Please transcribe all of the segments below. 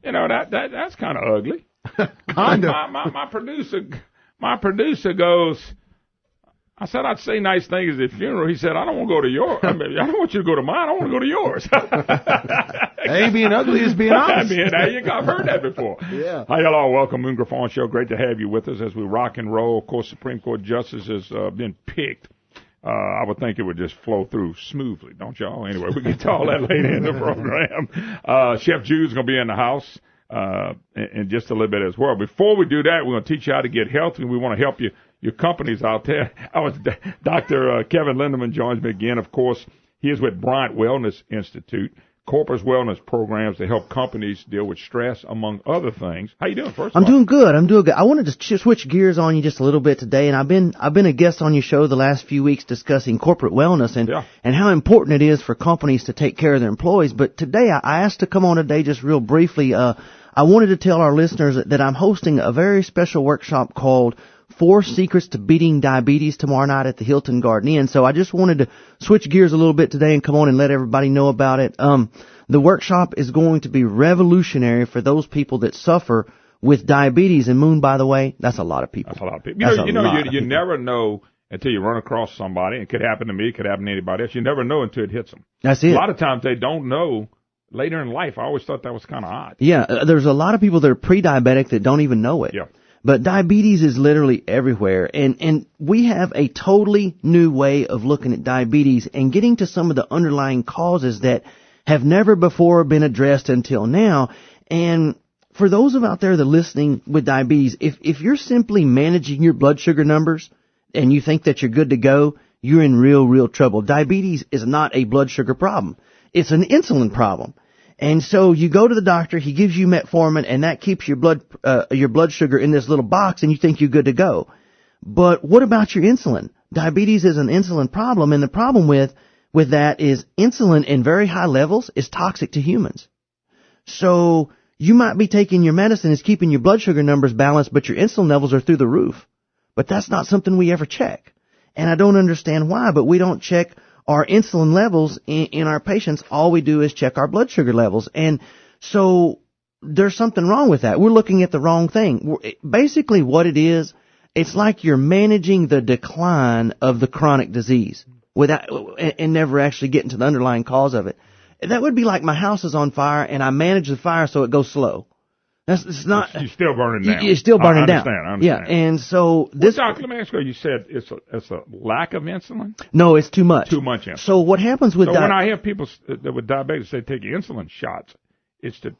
You know, that's kind of ugly. Kind of. My producer goes, I said, I'd say nice things at the funeral. He said, I don't want to go to yours. I don't want you to go to mine. I want to go to yours. Ain't being ugly is being honest. There you go. I've heard that before. Yeah. Hi, hello. Welcome, Moon Griffon Show. Great to have you with us as we rock and roll. Of course, Supreme Court Justice has been picked. I would think it would just flow through smoothly, don't y'all? Anyway, we get to all that later in the program. Chef Jude's going to be in the house in just a little bit as well. Before we do that, we're going to teach you how to get healthy. We want to help you. Your companies out there. Dr. Kevin Lindeman joins me again. Of course, he is with Bryant Wellness Institute, corporate wellness programs to help companies deal with stress, among other things. How you doing, first of all? I'm doing good. I wanted to switch gears on you just a little bit today, and I've been a guest on your show the last few weeks discussing corporate wellness and how important it is for companies to take care of their employees. But today, I asked to come on today just real briefly. I wanted to tell our listeners that I'm hosting a very special workshop called 4 Secrets to Beating Diabetes tomorrow night at the Hilton Garden Inn. So I just wanted to switch gears a little bit today and come on and let everybody know about it. The workshop is going to be revolutionary for those people that suffer with diabetes. And Moon, by the way, that's a lot of people. That's a lot of people. You never know until you run across somebody. It could happen to me. It could happen to anybody else. You never know until it hits them. That's it. A lot of times they don't know later in life. I always thought that was kind of odd. Yeah, there's a lot of people that are pre-diabetic that don't even know it. Yeah. But diabetes is literally everywhere, and we have a totally new way of looking at diabetes and getting to some of the underlying causes that have never before been addressed until now. And for those of out there that are listening with diabetes, if you're simply managing your blood sugar numbers and you think that you're good to go, you're in real trouble. Diabetes is not a blood sugar problem. It's an insulin problem. And so you go to the doctor, he gives you metformin, and that keeps your blood sugar in this little box, and you think you're good to go. But what about your insulin? Diabetes is an insulin problem, and the problem with that is insulin in very high levels is toxic to humans. So you might be taking your medicine, it's keeping your blood sugar numbers balanced, but your insulin levels are through the roof. But that's not something we ever check. And I don't understand why, but we don't check our insulin levels in our patients. All we do is check our blood sugar levels. And so there's something wrong with that. We're looking at the wrong thing. Basically what it is, it's like you're managing the decline of the chronic disease and never actually getting to the underlying cause of it. That would be like my house is on fire and I manage the fire so it goes slow. It's not. You're still burning down. You're still burning down. I understand. Yeah, and so this. Doc, let me ask you. You said it's a lack of insulin. No, it's too much. Too much insulin. So what happens with when I hear people with diabetes say take insulin shots, it's to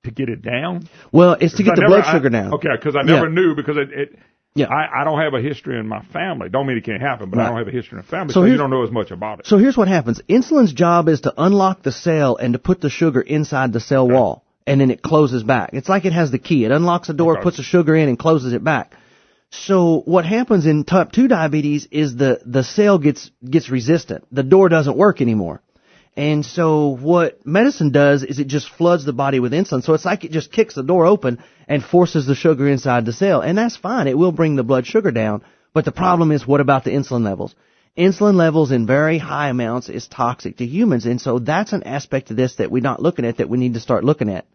get it down. Well, it's to get the blood sugar down. Okay, because I never knew because it. Yeah. I don't have a history in my family. Don't mean it can't happen, but I don't have a history in the family, so you don't know as much about it. So here's what happens. Insulin's job is to unlock the cell and to put the sugar inside the cell wall. And then it closes back. It's like it has the key. It unlocks the door, puts the sugar in, and closes it back. So what happens in type 2 diabetes is the cell gets resistant. The door doesn't work anymore. And so what medicine does is it just floods the body with insulin. So it's like it just kicks the door open and forces the sugar inside the cell. And that's fine. It will bring the blood sugar down. But the problem is, what about the insulin levels? Insulin levels in very high amounts is toxic to humans. And so that's an aspect of this that we're not looking at that we need to start looking at.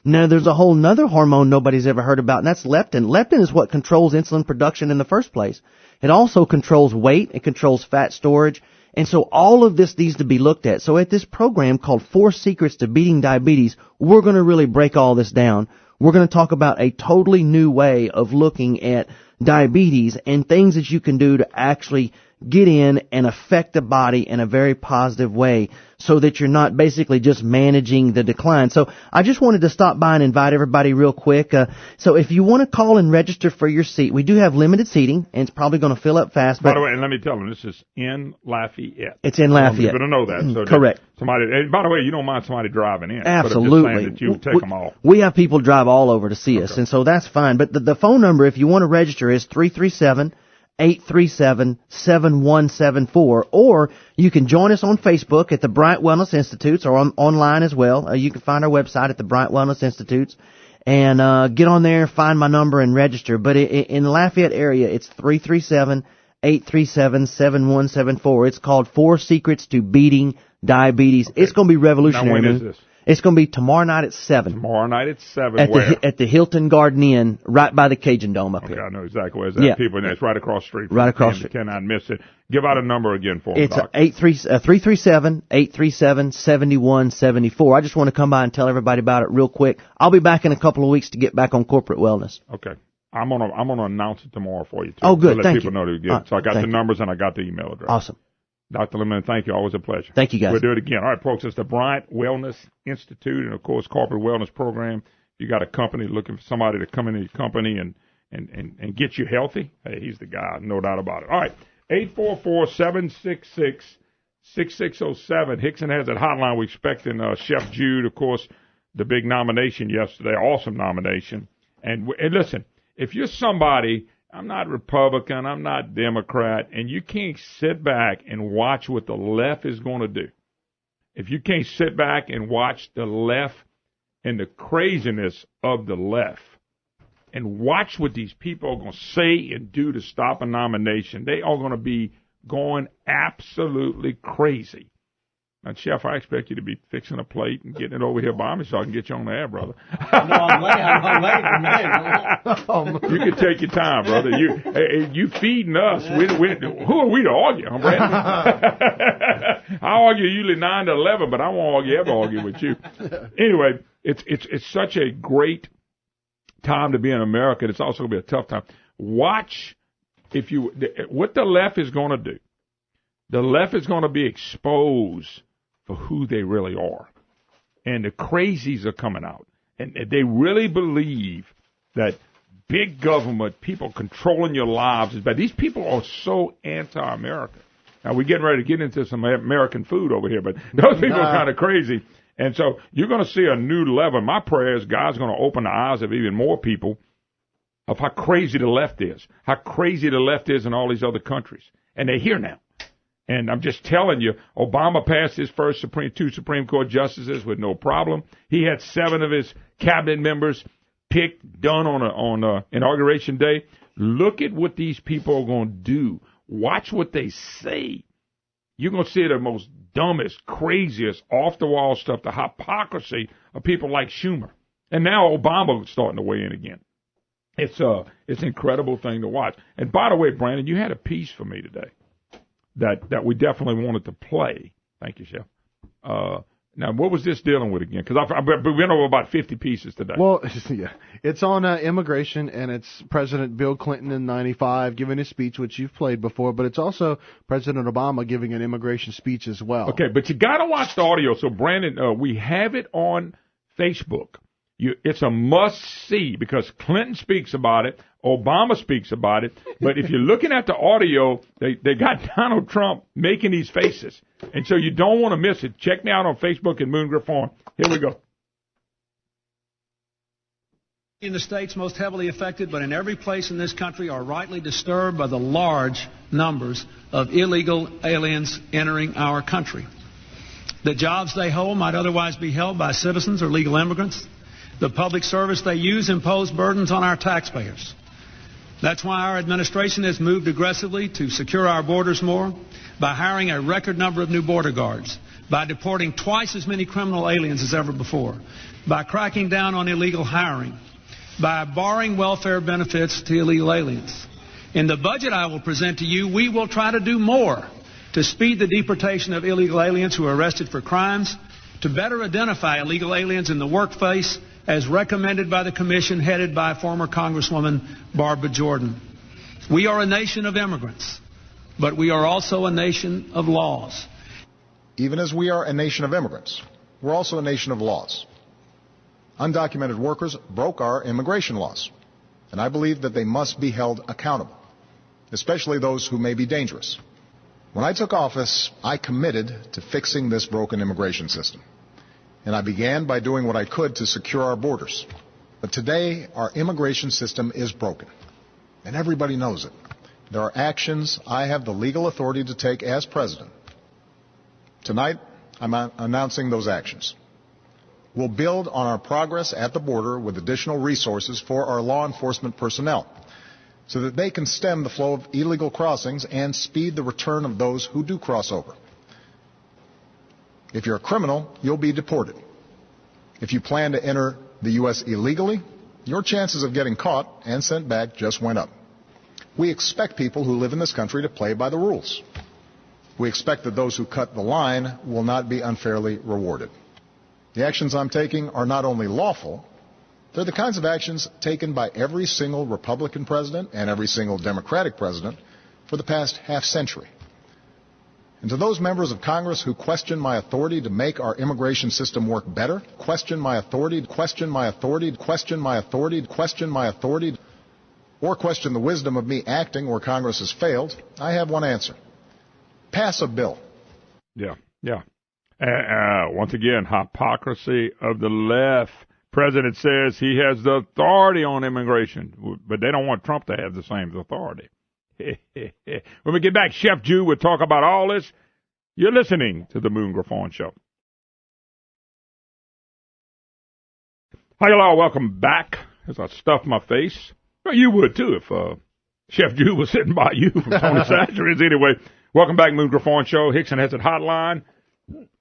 Now, there's a whole nother hormone nobody's ever heard about, and that's leptin. Leptin is what controls insulin production in the first place. It also controls weight. It controls fat storage. And so all of this needs to be looked at. So at this program called 4 Secrets to Beating Diabetes, we're going to really break all this down. We're going to talk about a totally new way of looking at diabetes and things that you can do to actually get in and affect the body in a very positive way so that you're not basically just managing the decline. So I just wanted to stop by and invite everybody real quick. So if you want to call and register for your seat, we do have limited seating, and it's probably going to fill up fast. By the way, and let me tell them, this is in Lafayette. It's in Lafayette. You're going to know that. So correct. And by the way, you don't mind somebody driving in. Absolutely. But I'm just saying that you take them all. We have people drive all over to see us, and so that's fine. But the phone number, if you want to register, is 337-837-7174, or you can join us on Facebook at the Bryant Wellness Institutes or online as well. You can find our website at the Bryant Wellness Institutes and get on there, find my number, and register. But in the Lafayette area, it's 337-837-7174. It's called 4 Secrets to Beating Diabetes. Okay. It's going to be revolutionary. Now, when is this? It's going to be tomorrow night at 7. Tomorrow night at 7. At the Hilton Garden Inn, right by the Cajun Dome up here. I know exactly where it's at. Yeah. People, it's right across the street. Right across the street. Cannot miss it. Give out a number again for them, It's Doc. 337-837-7174. I just want to come by and tell everybody about it real quick. I'll be back in a couple of weeks to get back on corporate wellness. Okay. I'm gonna announce it tomorrow for you, too. Oh, good. To let Thank people you. know to get. So I got the numbers and I got the email address. Awesome. Dr. Lemon, thank you. Always a pleasure. Thank you, guys. We'll do it again. All right, folks, it's the Bryant Wellness Institute and, of course, Corporate Wellness Program. You got a company looking for somebody to come into your company and get you healthy. Hey, he's the guy, no doubt about it. All right, 844-766-6607. Hickson has that hotline. We're expecting Chef Jude, of course, the big nomination yesterday, awesome nomination. And listen, if you're somebody, I'm not Republican, I'm not Democrat, and you can't sit back and watch what the left is going to do, if you can't sit back and watch the left and the craziness of the left and watch what these people are going to say and do to stop a nomination, they are going to be going absolutely crazy. Now, Chef, I expect you to be fixing a plate and getting it over here by me so I can get you on the air, brother. No, I'm waiting for me. You can take your time, brother. You feeding us. Who are we to argue, huh, Brad? I argue usually 9 to 11, but I won't ever argue with you. Anyway, it's such a great time to be in America. It's also going to be a tough time. Watch what the left is going to do. The left is going to be exposed for who they really are. And the crazies are coming out. And they really believe that big government, people controlling your lives is bad. These people are so anti-American. Now, we're getting ready to get into some American food over here, but those people are kind of crazy. And so you're going to see a new level. My prayer is God's going to open the eyes of even more people of how crazy the left is, how crazy the left is in all these other countries. And they're here now. And I'm just telling you, Obama passed his first two Supreme Court justices with no problem. He had 7 of his cabinet members picked, done on Inauguration Day. Look at what these people are going to do. Watch what they say. You're going to see the most dumbest, craziest, off-the-wall stuff, the hypocrisy of people like Schumer. And now Obama is starting to weigh in again. It's an incredible thing to watch. And by the way, Brandon, you had a piece for me today that we definitely wanted to play. Thank you, Chef. Now, what was this dealing with again? Because I've been over about 50 pieces today. Well, yeah, it's on immigration, and it's President Bill Clinton in '95 giving his speech, which you've played before, but it's also President Obama giving an immigration speech as well. Okay, but you got to watch the audio. So, Brandon, we have it on Facebook. It's a must-see because Clinton speaks about it, Obama speaks about it, but if you're looking at the audio, they got Donald Trump making these faces, and so you don't want to miss it. Check me out on Facebook and Moon Griffon. Here we go. In the states most heavily affected, but in every place in this country are rightly disturbed by the large numbers of illegal aliens entering our country. The jobs they hold might otherwise be held by citizens or legal immigrants. The public service they use impose burdens on our taxpayers. That's why our administration has moved aggressively to secure our borders more by hiring a record number of new border guards, by deporting twice as many criminal aliens as ever before, by cracking down on illegal hiring, by barring welfare benefits to illegal aliens. In the budget I will present to you, we will try to do more to speed the deportation of illegal aliens who are arrested for crimes, to better identify illegal aliens in the workplace, as recommended by the commission headed by former Congresswoman Barbara Jordan. We are a nation of immigrants, but we are also a nation of laws. Even as we are a nation of immigrants, we're also a nation of laws. Undocumented workers broke our immigration laws, and I believe that they must be held accountable, especially those who may be dangerous. When I took office, I committed to fixing this broken immigration system. And I began by doing what I could to secure our borders. But today, our immigration system is broken. And everybody knows it. There are actions I have the legal authority to take as president. Tonight, I'm announcing those actions. We'll build on our progress at the border with additional resources for our law enforcement personnel so that they can stem the flow of illegal crossings and speed the return of those who do cross over. If you're a criminal, you'll be deported. If you plan to enter the U.S. illegally, your chances of getting caught and sent back just went up. We expect people who live in this country to play by the rules. We expect that those who cut the line will not be unfairly rewarded. The actions I'm taking are not only lawful, they're the kinds of actions taken by every single Republican president and every single Democratic president for the past half century. And to those members of Congress who question my authority to make our immigration system work better, question my authority, or question the wisdom of me acting where Congress has failed, I have one answer. Pass a bill. Yeah. Once again, hypocrisy of the left. President says he has the authority on immigration, but they don't want Trump to have the same authority. When we get back, Chef Jew will talk about all this. You're listening to the Moon Griffon Show. Hi, y'all. Welcome back. As I stuff my face. Well, you would, too, if Chef Jew was sitting by you from Tony Satchery's. Anyway, welcome back, Moon Griffon Show. Hickson has a hotline.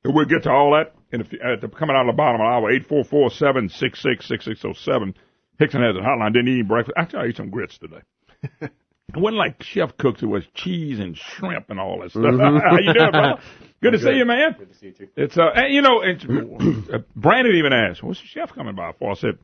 We'll get to all that coming out of the bottom of the hour, 844-766-6607. Hickson has a hotline. Didn't eat breakfast. Actually, I ate some grits today. It wasn't like Chef cooks. It was cheese and shrimp and all that stuff. How you doing, brother? Good to see you, man. Good to see you, too. It's Brandon even asked, what's the chef coming by for? I said,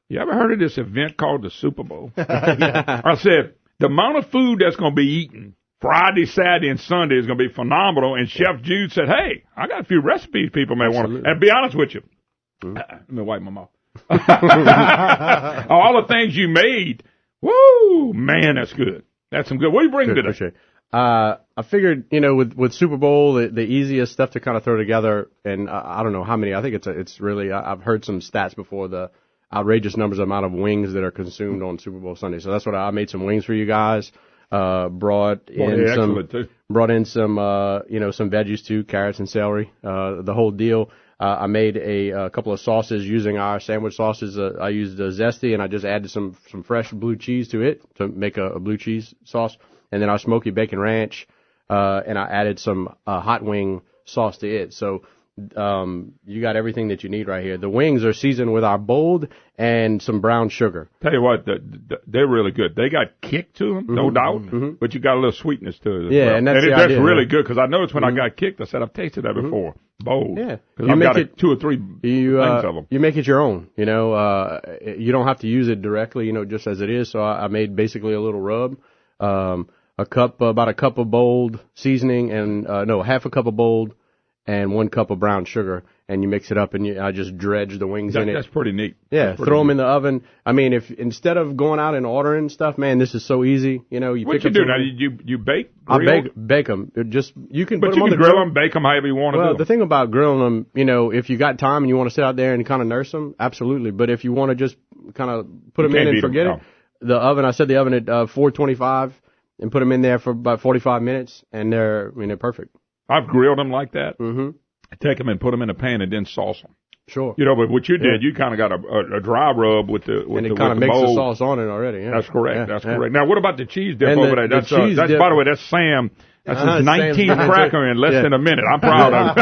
you ever heard of this event called the Super Bowl? I said, the amount of food that's going to be eaten Friday, Saturday, and Sunday is going to be phenomenal. And Chef Jude said, hey, I got a few recipes people may want to. And be honest with you. Let me wipe my mouth. All the things you made. Woo, man, that's good. That's some good. What are you bringing today? Appreciate it. I figured, with Super Bowl, the easiest stuff to kind of throw together, and I don't know how many. I think it's really, I've heard some stats before, the outrageous numbers, amount of wings that are consumed on Super Bowl Sunday. So that's what I made some wings for you guys. Brought in some veggies too, carrots and celery, the whole deal. I made a couple of sauces using our sandwich sauces. I used zesty, and I just added some fresh blue cheese to it to make a blue cheese sauce. And then our smoky bacon ranch, and I added some hot wing sauce to it. So you got everything that you need right here. The wings are seasoned with our bold and some brown sugar. Tell you what, they're really good. They got kick to them, no doubt, but you got a little sweetness to it. Yeah, well. and that's really good, because I noticed when I got kicked, I said, I've tasted that before. Bold. Yeah. Because I've got 2 or 3 things of them. You make it your own, you don't have to use it directly, just as it is. So I made basically a little rub, about a cup of bold seasoning, and half a cup of bold and 1 cup of brown sugar, and you mix it up, and I just dredge the wings in it. That's pretty neat. Yeah, throw them in the oven. I mean, if instead of going out and ordering stuff, man, this is so easy. What you do now? You bake? I bake them. You can put them on the grill them, bake them however you want to do them. Well, the thing about grilling them, if you got time and you want to sit out there and kind of nurse them, absolutely. But if you want to just kind of put them in and forget it, the oven, I set the oven at 425 and put them in there for about 45 minutes, and they're perfect. I've grilled them like that. Take them and put them in a pan and then sauce them. Sure. But what you did, you kind of got a dry rub with the and it kind of makes the sauce on it already. Yeah. That's correct. That's correct. Now, what about the cheese dip over there? That's by the way, that's Sam. That's his 19th cracker in less than a minute. I'm proud of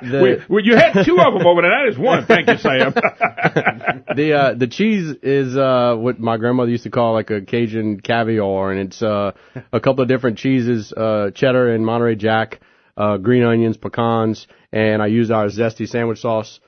it. You had 2 of them over there. That is one. Thank you, Sam. The cheese is what my grandmother used to call like a Cajun caviar, and it's a couple of different cheeses, cheddar and Monterey Jack. Green onions, pecans, and I use our zesty sandwich sauce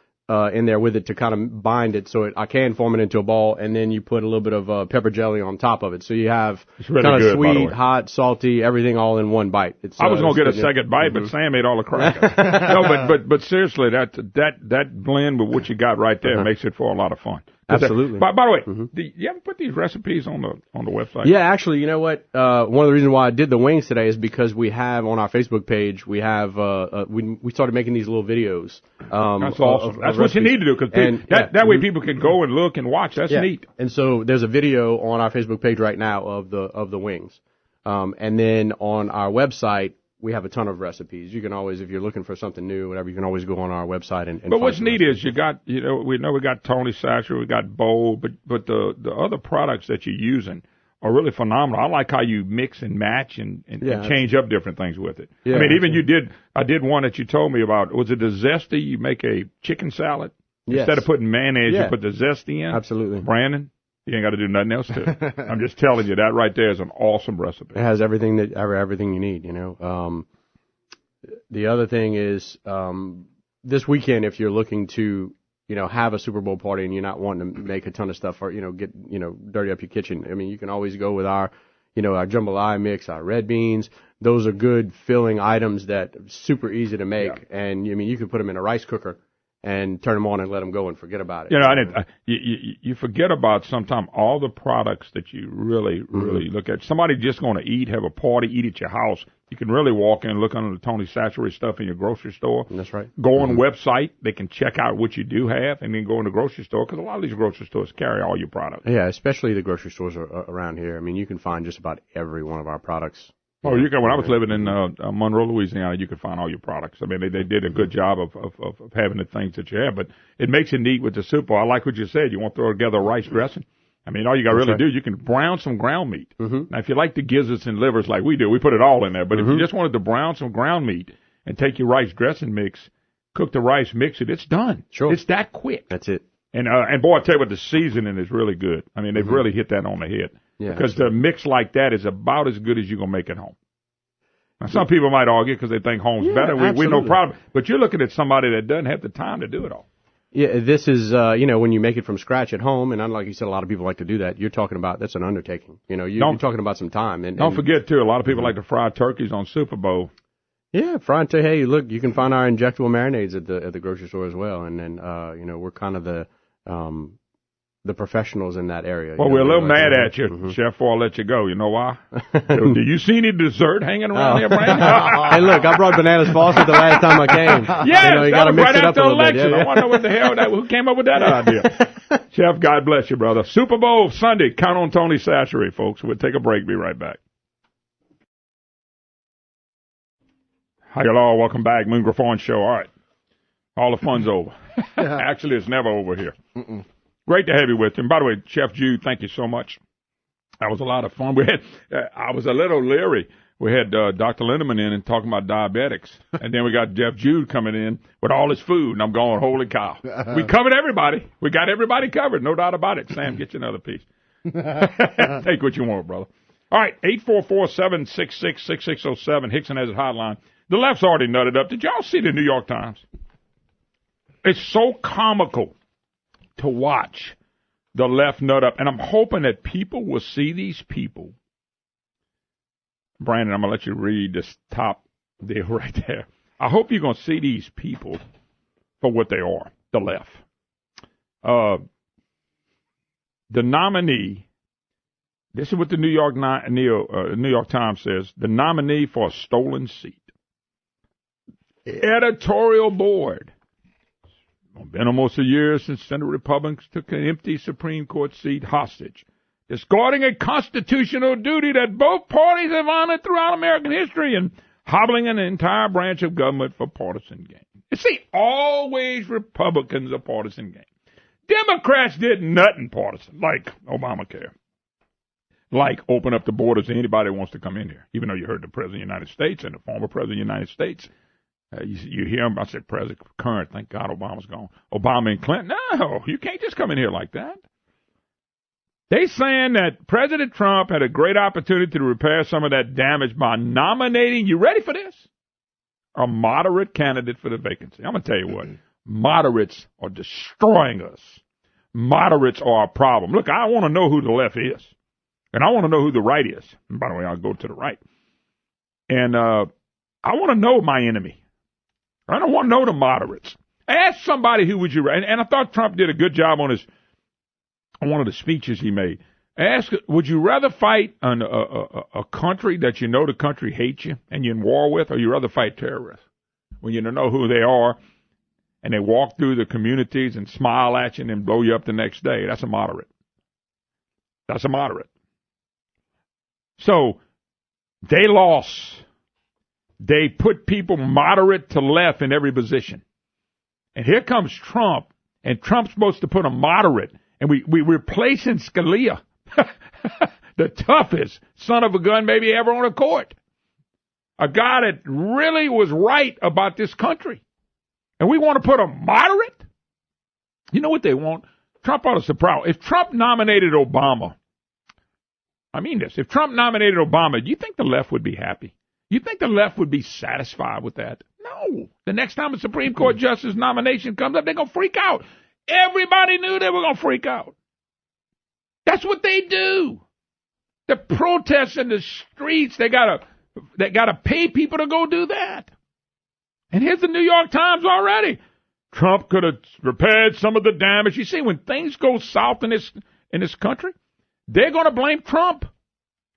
in there with it to kind of bind it so I can form it into a ball, and then you put a little bit of pepper jelly on top of it. So you have really kind of sweet, hot, salty, everything all in one bite. I was going to get a second bite, but Sam ate all the crackers. No, but seriously, that blend with what you got right there makes it for a lot of fun. Absolutely. By the way, do you ever put these recipes on the website? Yeah, actually, you know what? One of the reasons why I did the wings today is because we have on our Facebook page, we have we started making these little videos. That's awesome. That's what you need to do, because that way people can go and look and watch. That's neat. And so there's a video on our Facebook page right now of the wings, and then on our website, we have a ton of recipes. You can always, if you're looking for something new, whatever, you can always go on our website and But what's neat is we got Tony Satcher, we got Bowl, but the other products that you're using are really phenomenal. I like how you mix and match and change up different things with it. Yeah, I mean, even I did one that you told me about. Was it the zesty? You make a chicken salad? Instead of putting mayonnaise, you put the zesty in. Absolutely. Brandon, you ain't got to do nothing else to it. I'm just telling you, that right there is an awesome recipe. It has everything you need, The other thing is, this weekend, if you're looking to, have a Super Bowl party and you're not wanting to make a ton of stuff or, get, dirty up your kitchen, I mean, you can always go with our jambalaya mix, our red beans. Those are good filling items that are super easy to make. Yeah. And, you can put them in a rice cooker and turn them on and let them go and forget about it. You forget about sometimes all the products that you really look at. Somebody just going to eat, have a party, eat at your house. You can really walk in and look under the Tony Satchery stuff in your grocery store. That's right. Go on the website. They can check out what you do have and then go in the grocery store because a lot of these grocery stores carry all your products. Yeah, especially the grocery stores around here. I mean, you can find just about every one of our products. Oh, you can. When I was living in Monroe, Louisiana, you could find all your products. I mean, they did a good job of having the things that you have, but it makes it neat with the Super Bowl. I like what you said. You want to throw together rice dressing. I mean, all you got to really do, you can brown some ground meat. Now, if you like the gizzards and livers like we do, we put it all in there. But if you just wanted to brown some ground meat and take your rice dressing mix, cook the rice, mix it, it's done. Sure. It's that quick. That's it. And boy, I tell you what, the seasoning is really good. I mean, they've really hit that on the head. Yeah, because the mix like that is about as good as you're going to make at home. Now, some people might argue because they think home's better. We no problem. But you're looking at somebody that doesn't have the time to do it all. Yeah, this is, when you make it from scratch at home, and unlike you said, a lot of people like to do that, you're talking about, that's an undertaking. You're talking about some time. And don't forget, too, a lot of people like to fry turkeys on Super Bowl. Yeah, fried turkey. Hey, look, you can find our injectable marinades at the grocery store as well. And then, we're kind of the professionals in that area. Well, we're a little mad at you, Chef, before I let you go. You know why? Do you see any dessert hanging around here, Brandon? Hey, look, I brought bananas foster the last time I came. Yes, you got to mix it up a little bit. I want to know what the hell who came up with that idea. Chef, God bless you, brother. Super Bowl Sunday. Count on Tony Satchery, folks. We'll take a break. Be right back. Hi, y'all. Welcome back. Moon Griffon Show. All right. All the fun's over. Actually, it's never over here. Great to have you with you. And by the way, Chef Jude, thank you so much. That was a lot of fun. I was a little leery. We had Dr. Lindemann in and talking about diabetics. And then we got Chef Jude coming in with all his food. And I'm going, holy cow. We covered everybody. We got everybody covered. No doubt about it. Sam, get you another piece. Take what you want, brother. All right, 844-766-6607. Hickson has a hotline. The left's already nutted up. Did y'all see the New York Times? It's so comical to watch the left nut up. And I'm hoping that people will see these people. Brandon, I'm going to let you read this top deal right there. I hope you're going to see these people for what they are, the left. The nominee, this is what the New York Times says, the nominee for a stolen seat. Editorial board. It's been almost a year since Senate Republicans took an empty Supreme Court seat hostage, discarding a constitutional duty that both parties have honored throughout American history and hobbling an entire branch of government for partisan gain. You see, always Republicans are partisan gain. Democrats did nothing partisan, like Obamacare, like open up the borders to anybody who wants to come in here, even though you heard the President of the United States and the former President of the United States. You hear him, I said President, current, thank God Obama's gone. Obama and Clinton, no, you can't just come in here like that. They saying that President Trump had a great opportunity to repair some of that damage by nominating, you ready for this? A moderate candidate for the vacancy. I'm going to tell you what, moderates are destroying us. Moderates are a problem. Look, I want to know who the left is, and I want to know who the right is. And by the way, I'll go to the right. And I want to know my enemy. I don't want to know the moderates. Ask somebody who would you, and I thought Trump did a good job on one of the speeches he made. Ask, would you rather fight a country that you know the country hates you and you're in war with, or you rather fight terrorists when you don't know who they are and they walk through the communities and smile at you and then blow you up the next day? That's a moderate. That's a moderate. So they lost. They put people moderate to left in every position. And here comes Trump, and Trump's supposed to put a moderate, and we're replacing Scalia, the toughest son of a gun maybe ever on a court. A guy that really was right about this country. And we want to put a moderate? You know what they want? Trump ought to surprise. If Trump nominated Obama, I mean this, if Trump nominated Obama, do you think the left would be happy? You think the left would be satisfied with that? No. The next time a Supreme Court justice nomination comes up, they're going to freak out. Everybody knew they were going to freak out. That's what they do. The protests in the streets, they gotta pay people to go do that. And here's the New York Times already. Trump could have repaired some of the damage. You see, when things go south in this country, they're going to blame Trump.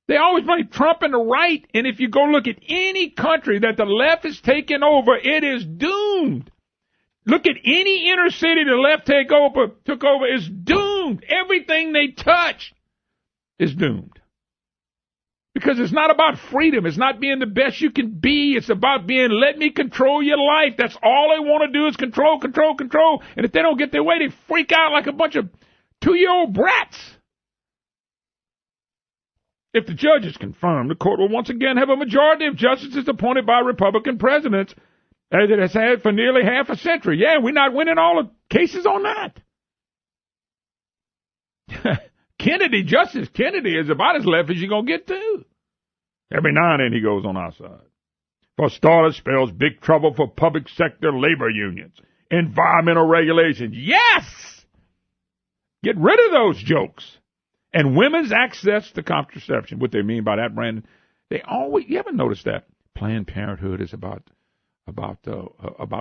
They always blame Trump and the right. And if you go look at any country that the left has taken over, it is doomed. Look at any inner city the left took over is doomed. Everything they touch is doomed. Because it's not about freedom. It's not being the best you can be. It's about being, let me control your life. That's all they want to do is control, control, control. And if they don't get their way, they freak out like a bunch of 2-year-old brats. If the judge is confirmed, the court will once again have a majority of justices appointed by Republican presidents, as it has had for nearly half a century. Yeah, we're not winning all the cases on that. Justice Kennedy is about as left as you're going to get to. Every now and then he goes on our side. For starters, spells big trouble for public sector labor unions. Environmental regulations. Yes! Get rid of those jokes. And women's access to contraception. What they mean by that, Brandon, you ever notice that? Planned Parenthood is about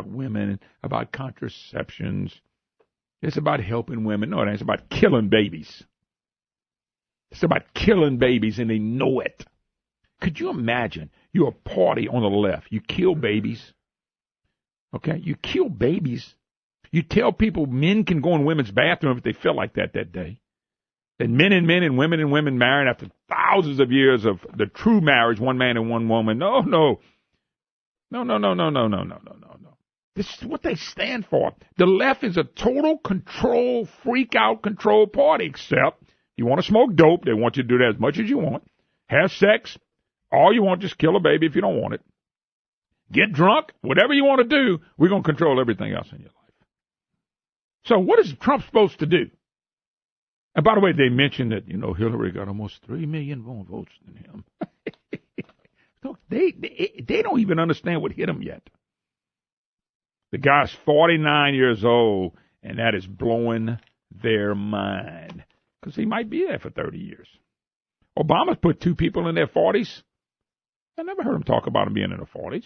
women, about contraceptions. It's about helping women. No, it ain't. It's about killing babies. It's about killing babies, and they know it. Could you imagine you're a party on the left? You kill babies. Okay? You kill babies. You tell people men can go in women's bathroom if they feel like that day. That men and men and women married after thousands of years of the true marriage, one man and one woman. No. This is what they stand for. The left is a total control, freak-out control party, except you want to smoke dope, they want you to do that as much as you want. Have sex, all you want, just kill a baby if you don't want it. Get drunk, whatever you want to do, we're going to control everything else in your life. So what is Trump supposed to do? And by the way, they mentioned that, Hillary got almost 3 million more votes than him. Look, they don't even understand what hit him yet. The guy's 49 years old, and that is blowing their mind. Because he might be there for 30 years. Obama's put 2 people in their 40s. I never heard him talk about them being in their 40s.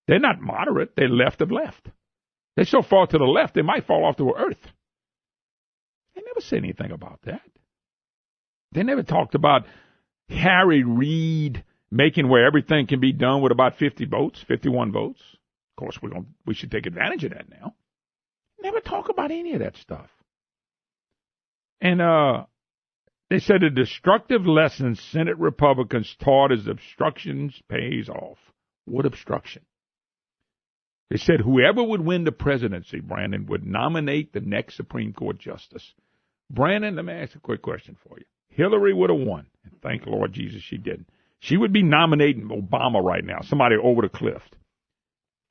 They're not moderate. They're left of left. They're so far to the left, they might fall off the earth. They never said anything about that. They never talked about Harry Reid making where everything can be done with about 50 votes, 51 votes. Of course, we should take advantage of that now. Never talk about any of that stuff. And they said the destructive lessons Senate Republicans taught as obstructions pays off. What obstruction? They said whoever would win the presidency, Brandon, would nominate the next Supreme Court justice. Brandon, let me ask a quick question for you. Hillary would have won. And thank the Lord Jesus she didn't. She would be nominating Obama right now, somebody over the cliff.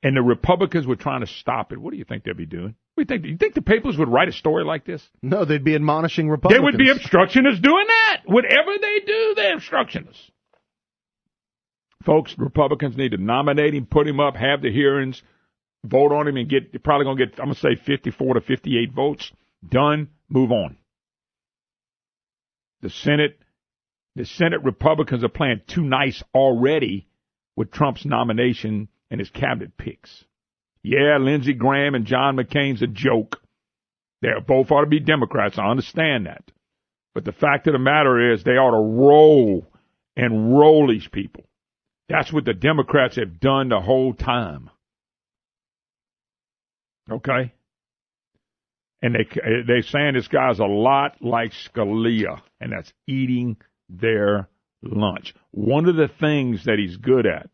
And the Republicans were trying to stop it. What do you think they'd be doing? What do you think? You think the papers would write a story like this? No, they'd be admonishing Republicans. They would be obstructionists doing that. Whatever they do, they're obstructionists. Folks, Republicans need to nominate him, put him up, have the hearings, vote on him, and probably going to get, I'm going to say 54 to 58 votes. Done. Move on. The Senate Republicans are playing too nice already with Trump's nomination and his cabinet picks. Yeah, Lindsey Graham and John McCain's a joke. They both ought to be Democrats. I understand that. But the fact of the matter is they ought to roll these people. That's what the Democrats have done the whole time. Okay? And they're saying this guy's a lot like Scalia, and that's eating their lunch. One of the things that he's good at,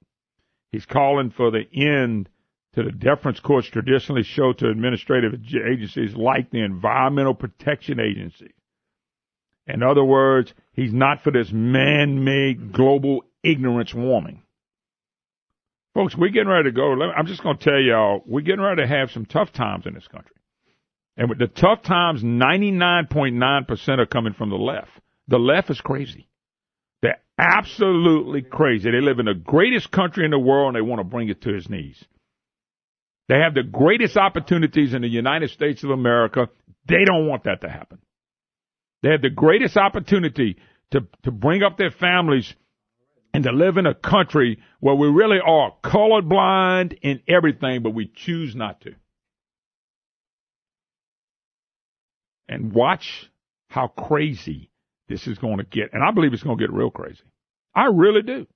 he's calling for the end to the deference courts traditionally show to administrative agencies like the Environmental Protection Agency. In other words, he's not for this man-made global ignorance warming. Folks, we're getting ready to go. I'm just going to tell y'all, we're getting ready to have some tough times in this country. And with the tough times, 99.9% are coming from the left. The left is crazy. They're absolutely crazy. They live in the greatest country in the world, and they want to bring it to its knees. They have the greatest opportunities in the United States of America. They don't want that to happen. They have the greatest opportunity to bring up their families and to live in a country where we really are colorblind in everything, but we choose not to. And watch how crazy this is going to get. And I believe it's going to get real crazy. I really do.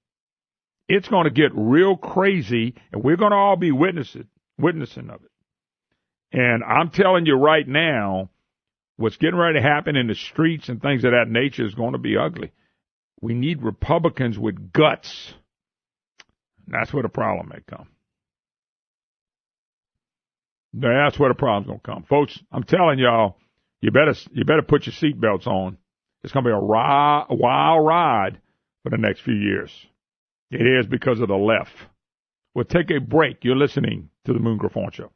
It's going to get real crazy, and we're going to all be witnessing of it. And I'm telling you right now, what's getting ready to happen in the streets and things of that nature is going to be ugly. We need Republicans with guts. And that's where the problem may come. That's where the problem's going to come. Folks, I'm telling y'all, you better put your seatbelts on. It's going to be a wild ride for the next few years. It is because of the left. We'll take a break. You're listening to the Moon Griffon Show.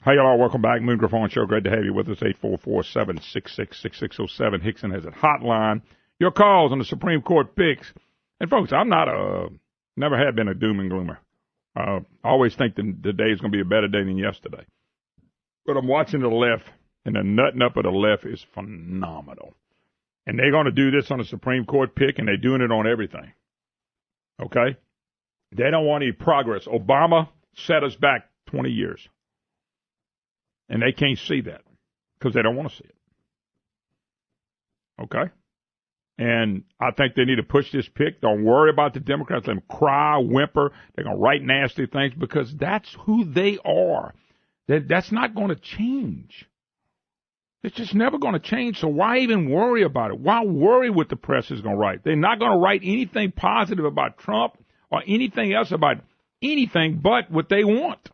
Hi, y'all. Welcome back. Moon Griffon Show. Great to have you with us. 844-766-6607. Hickson has a hotline. Your calls on the Supreme Court picks. And, folks, I'm never had been a doom and gloomer. I always think the day is going to be a better day than yesterday. But I'm watching the left, and the nutting up of the left is phenomenal. And they're going to do this on the Supreme Court pick, and they're doing it on everything. Okay? They don't want any progress. Obama set us back 20 years. And they can't see that because they don't want to see it. Okay? And I think they need to push this pick. Don't worry about the Democrats. Let them cry, whimper. They're going to write nasty things because that's who they are. That's not going to change. It's just never going to change, so why even worry about it? Why worry what the press is going to write? They're not going to write anything positive about Trump or anything else about anything but what they want.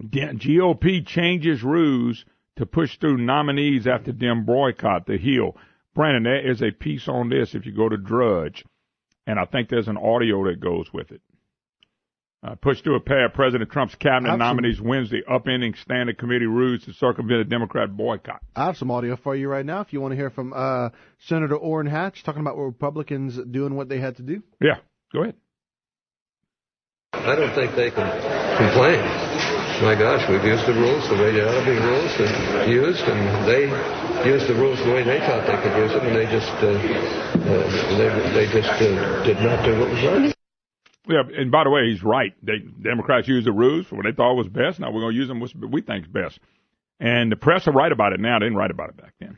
GOP changes rules to push through nominees after Dem boycott the Hill. Brandon, there is a piece on this if you go to Drudge, and I think there's an audio that goes with it. Push through a pair of President Trump's cabinet nominees Wednesday, upending standing committee rules to circumvent a Democrat boycott. I have some audio for you right now if you want to hear from Senator Orrin Hatch talking about Republicans doing what they had to do. Yeah, go ahead. I don't think they can complain. My gosh, we've used the rules the way they ought to be used, and they used the rules the way they thought they could use them, and they just did not do what was right. Yeah, and by the way, he's right. Democrats used the rules for what they thought was best. Now we're going to use them what we think is best. And the press are right about it now. They didn't write about it back then.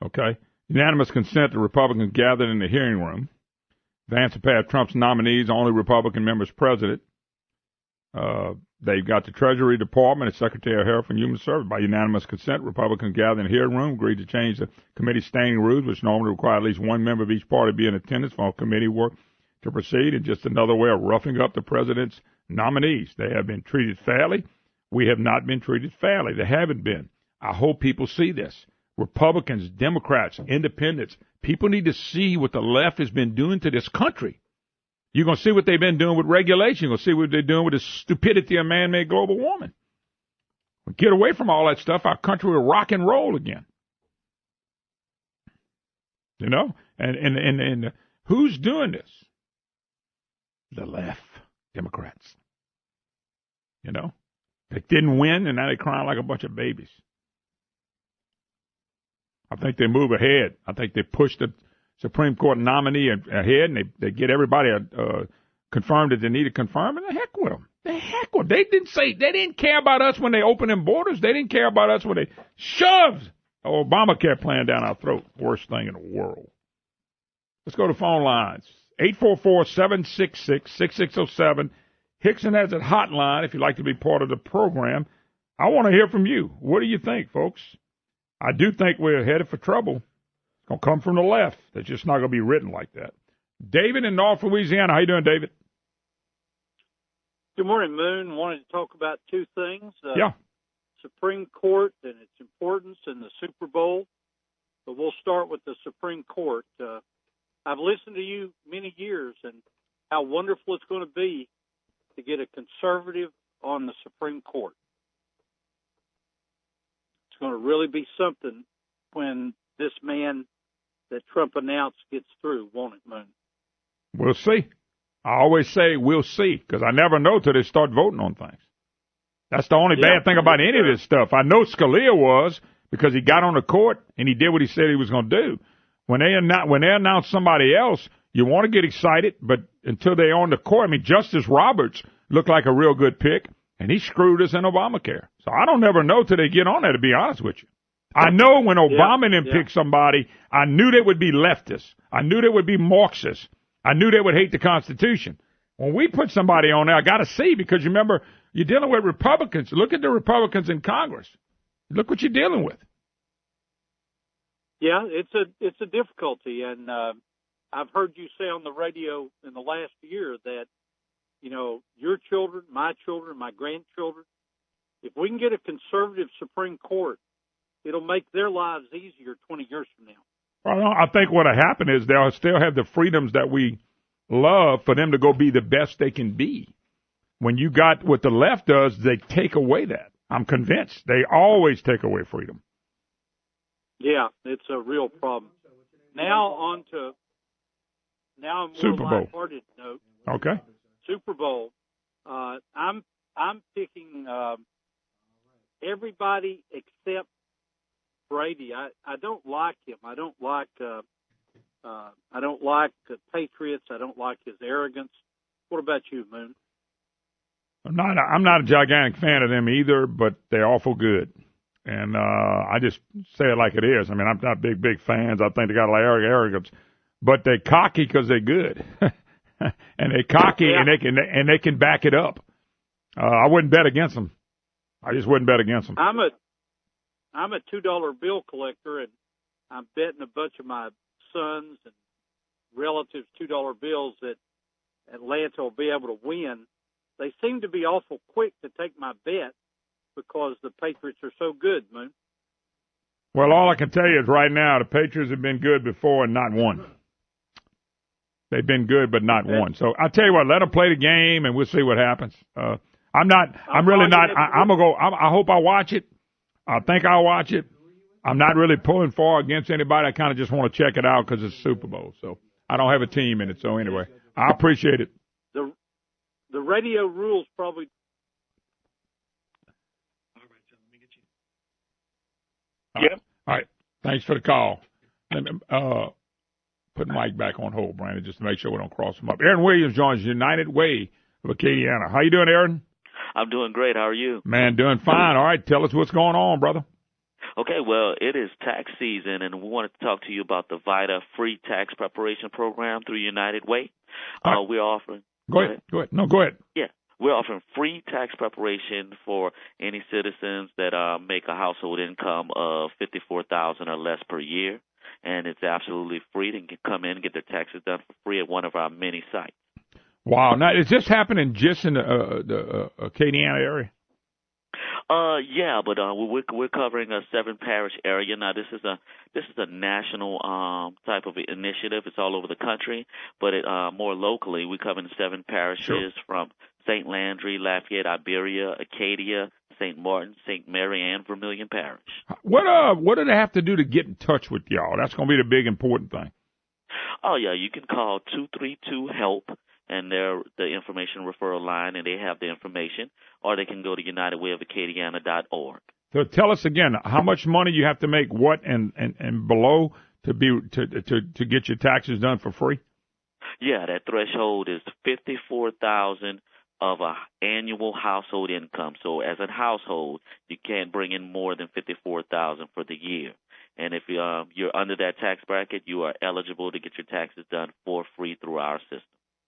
Okay? Unanimous consent, the Republicans gathered in the hearing room. Vance to pass Trump's nominees, only Republican members president. They've got the Treasury Department and Secretary of Health and Human Services. By unanimous consent, Republicans gathered in the hearing room, agreed to change the committee standing rules, which normally require at least one member of each party to be in attendance for committee work to proceed, and just another way of roughing up the president's nominees. They have been treated fairly. We have not been treated fairly. They haven't been. I hope people see this. Republicans, Democrats, independents, people need to see what the left has been doing to this country. You're going to see what they've been doing with regulation. You're going to see what they're doing with the stupidity of man-made global warming. We get away from all that stuff, our country will rock and roll again. You know? And who's doing this? The left, Democrats. You know? They didn't win, and now they're crying like a bunch of babies. I think they move ahead. I think they push the Supreme Court nominee ahead, and they get everybody confirmed that they need to confirm, and the heck with them. The heck with them. They didn't care about us when they opened them borders. They didn't care about us when they shoved Obamacare plan down our throat. Worst thing in the world. Let's go to phone lines. 844-766-6607. Hickson has a hotline if you'd like to be part of the program. I want to hear from you. What do you think, folks? I do think we're headed for trouble. It's going to come from the left. It's just not going to be written like that. David in North Louisiana. How you doing, David? Good morning, Moon. Wanted to talk about two things. Supreme Court and its importance in the Super Bowl. But we'll start with the Supreme Court. I've listened to you many years, and how wonderful it's going to be to get a conservative on the Supreme Court. It's going to really be something when this man that Trump announced gets through, won't it, Moon? We'll see. I always say we'll see, because I never know till they start voting on things. That's the only bad thing about any of this stuff. I know Scalia was, because he got on the court and he did what he said he was going to do. When they announce somebody else, you want to get excited, but until they're on the court, I mean, Justice Roberts looked like a real good pick, and he screwed us in Obamacare. So I don't never know till they get on there, to be honest with you. I know when Obama and them picked somebody, I knew they would be leftists. I knew they would be Marxists. I knew they would hate the Constitution. When we put somebody on there, I got to see, because remember, you're dealing with Republicans. Look at the Republicans in Congress. Look what you're dealing with. Yeah, it's a difficulty, and I've heard you say on the radio in the last year that, you know, your children, my grandchildren, if we can get a conservative Supreme Court, it'll make their lives easier 20 years from now. Well, I think what'll happen is they'll still have the freedoms that we love for them to go be the best they can be. When you got what the left does, they take away that. I'm convinced. They always take away freedom. Yeah, it's a real problem. Now on to a more Super Bowl. lighthearted note. Okay. Super Bowl. I'm picking everybody except Brady. I don't like him. I don't like the Patriots. I don't like his arrogance. What about you, Moon? I'm not a gigantic fan of them either, but they're awful good. And I just say it like it is. I mean, I'm not big fans. I think they got a lot of arrogance, but they're cocky because they're good, and they're cocky and they can back it up. I wouldn't bet against them. I just wouldn't bet against them. I'm a $2 bill collector, and I'm betting a bunch of my sons and relatives $2 bills that Atlanta will be able to win. They seem to be awful quick to take my bet because the Patriots are so good, Moon. Well, all I can tell you is right now the Patriots have been good before and not won. They've been good but not won. So I'll tell you what, let them play the game and we'll see what happens. I hope I watch it. I think I'll watch it. I'm not really pulling for or against anybody. I kind of just want to check it out because it's Super Bowl. So I don't have a team in it. So anyway, I appreciate it. The radio rules probably. Yep. All right. Thanks for the call. Let me put Mike back on hold, Brandon, just to make sure we don't cross him up. Aaron Williams joins United Way of Acadiana. How you doing, Aaron? I'm doing great. How are you? Man, doing fine. All right. Tell us what's going on, brother. Okay, well, it is tax season, and we wanted to talk to you about the VITA free tax preparation program through United Way. We're offering. Go ahead. No, go ahead. Yeah. We're offering free tax preparation for any citizens that make a household income of $54,000 or less per year, and it's absolutely free. They can come in and get their taxes done for free at one of our many sites. Wow! Now, is this happening just in the Acadiana area? Yeah, but we're covering a 7-parish area. Now, this is a national type of initiative. It's all over the country, but more locally, we cover 7 parishes from St. Landry, Lafayette, Iberia, Acadia, St. Martin, St. Mary, and Vermilion Parish. What do they have to do to get in touch with y'all? That's going to be the big important thing. Oh yeah, you can call 232-HELP. And they're the information referral line, and they have the information, or they can go to unitedwayofacadiana.org. So tell us again, how much money you have to make, what and below to get your taxes done for free? Yeah, that threshold is $54,000 of a annual household income. So as a household, you can't bring in more than $54,000 for the year. And if you're under that tax bracket, you are eligible to get your taxes done for free through our system.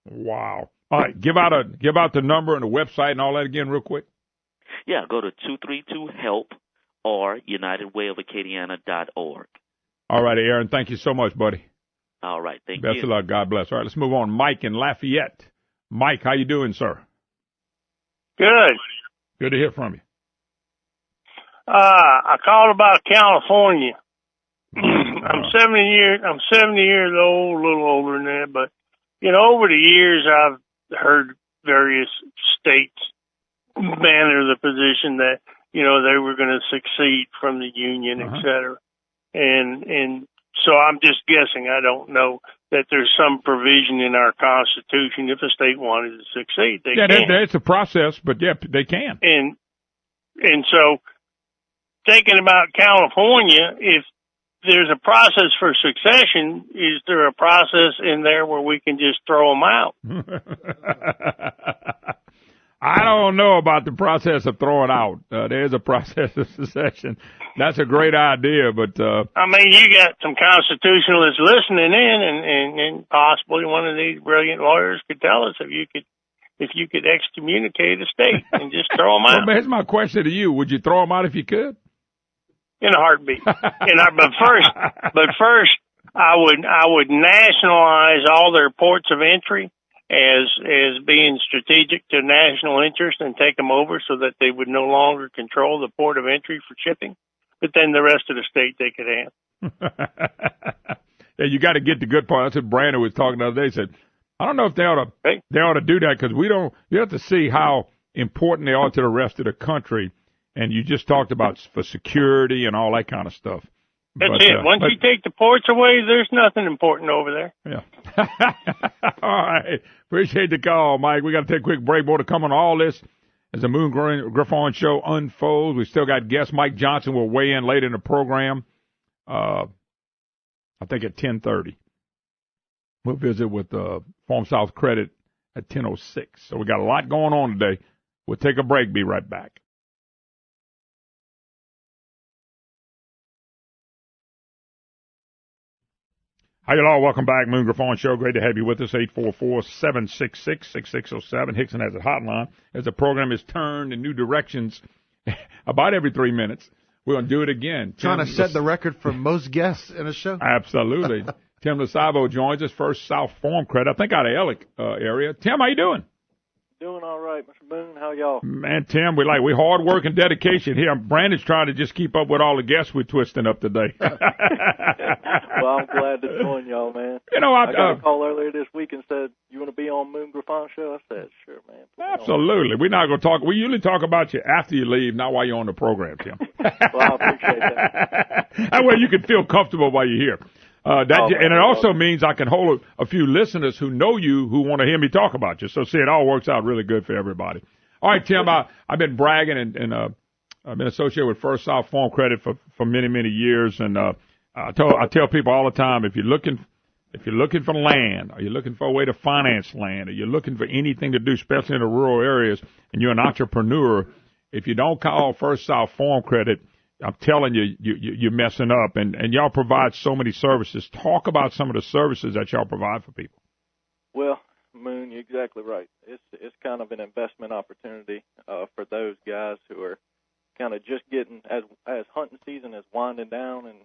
Wow. All right, give out the number and the website and all that again real quick. Yeah, go to 232-HELP or unitedwayofacadiana.org. All right, Aaron, thank you so much, buddy. All right, thank you. Best of luck. God bless. All right, let's move on. Mike in Lafayette. Mike, how you doing, sir? Good. Good to hear from you. I called about California. I'm 70 years old, a little older than that, but over the years, I've heard various states banner the position that, they were going to succeed from the Union, et cetera. And so I'm just guessing. I don't know that there's some provision in our Constitution. If a state wanted to succeed, they can. Yeah, it's a process, but yeah, they can. And so thinking about California, if there's a process for succession, is there a process in there where we can just throw them out? I don't know about the process of throwing out. There's a process of succession. That's a great idea, but I mean, you got some constitutionalists listening in, and possibly one of these brilliant lawyers could tell us if you could excommunicate a state and just throw them out. Well, here's my question to you: would you throw them out if you could? In a heartbeat. But first, I would nationalize all their ports of entry as being strategic to national interest and take them over so that they would no longer control the port of entry for shipping. But then the rest of the state they could have. Yeah, you got to get the good part. That's what Brandon was talking the other day. He said, I don't know if they ought to do that because you have to see how important they are to the rest of the country. And you just talked about for security and all that kind of stuff. That's it. Once you take the ports away, there's nothing important over there. Yeah. All right. Appreciate the call, Mike. We got to take a quick break. More to come on all this as the Moon Griffon show unfolds. We still got guest Mike Johnson will weigh in later in the program. I think at 10:30. We'll visit with Farm South Credit at 10:06. So we got a lot going on today. We'll take a break. Be right back. Hi, y'all. Welcome back. Moon Griffon Show. Great to have you with us. 844-766-6607. Hickson has a hotline. As the program is turned in new directions about every 3 minutes, we're going to do it again. Trying to set the record for most guests in a show. Absolutely. Tim LaSavo joins us, First South Farm Credit, I think out of Ellick area. Tim, how you doing? Doing all right, Mr. Boone. How y'all? Man, Tim, we hard work and dedication here. Brandon's trying to just keep up with all the guests we're twisting up today. Well, I'm glad to join y'all, man. I got a call earlier this week and said, you want to be on Moon Griffon Show? I said, sure, man. Absolutely. We're not going to talk. We usually talk about you after you leave, not while you're on the program, Tim. Well, I appreciate that. That way you can feel comfortable while you're here. And it also means I can hold a few listeners who know you who want to hear me talk about you. So, see, it all works out really good for everybody. All right, Tim, I've been bragging and I've been associated with First South Farm Credit for many, many years. And I tell people all the time, if you're looking for land, or you're looking for a way to finance land, or you're looking for anything to do, especially in the rural areas, and you're an entrepreneur, if you don't call First South Farm Credit, I'm telling you, you're messing up. And y'all provide so many services. Talk about some of the services that y'all provide for people. Well, Moon, you're exactly right. It's kind of an investment opportunity for those guys who are kind of just getting, as hunting season is winding down, and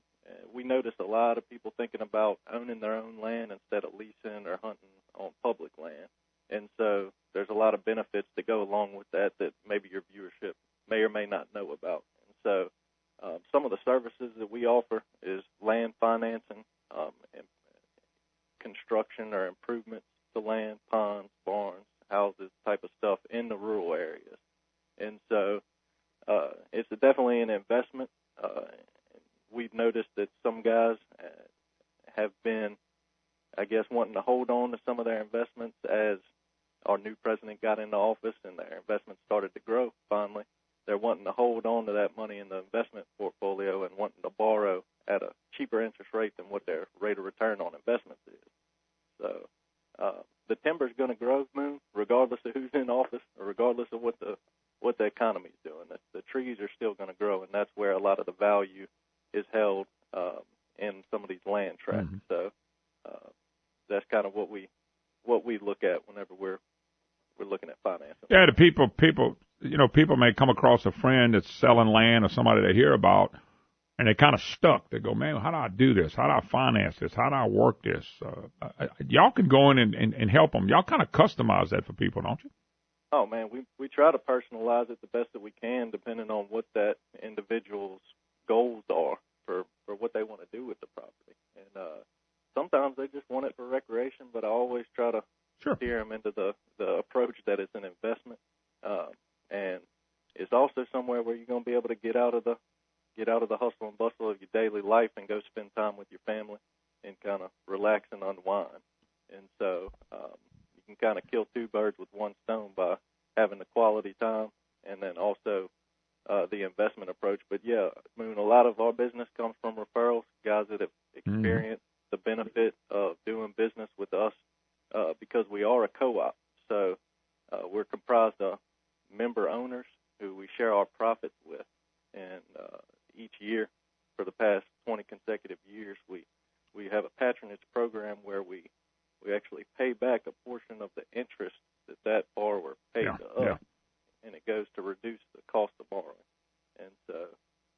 we notice a lot of people thinking about owning their own land instead of leasing or hunting on public land. And so there's a lot of benefits that go along with that maybe your viewership may or may not know about. And so some of the services that we offer is land financing, and construction or improvements to land, ponds, barns, houses, type of stuff in the rural areas. And so it's definitely an investment. We've noticed that some guys have been, I guess, wanting to hold on to some of their investments as our new president got into office and their investments started to grow finally. They're wanting to hold on to that money in the investment portfolio and wanting to borrow at a cheaper interest rate than what their rate of return on investments is. So the timber's going to grow, Moon, regardless of who's in office or regardless of what the economy's doing. The trees are still going to grow, and that's where a lot of the value is held in some of these land tracts. Mm-hmm. So that's kind of what we look at whenever we're looking at financing. Yeah, the people may come across a friend that's selling land or somebody they hear about, and they're kind of stuck. They go, man, how do I do this? How do I finance this? How do I work this? Y'all can go in and help them. Y'all kind of customize that for people, don't you? Oh, man, we try to personalize it the best that we can, depending on what that individual's goals are for what they want to do with the property. And sometimes they just want it for recreation, but I always try to steer them into the approach that it's an investment, and it's also somewhere where you're going to be able to get out of the hustle and bustle of your daily life and go spend time with your family and kind of relax and unwind. And so you can kind of kill two birds with one stone by having the quality time and then also the investment approach. But, yeah, Moon, a lot of our business comes from referrals, guys that have experienced the benefit of doing business with us because we are a co-op. So we're comprised of member owners who we share our profits with. And each year for the past 20 consecutive years, we have a patronage program where we actually pay back a portion of the interest that borrower paid to us, and it goes to reduce the cost of borrowing. And so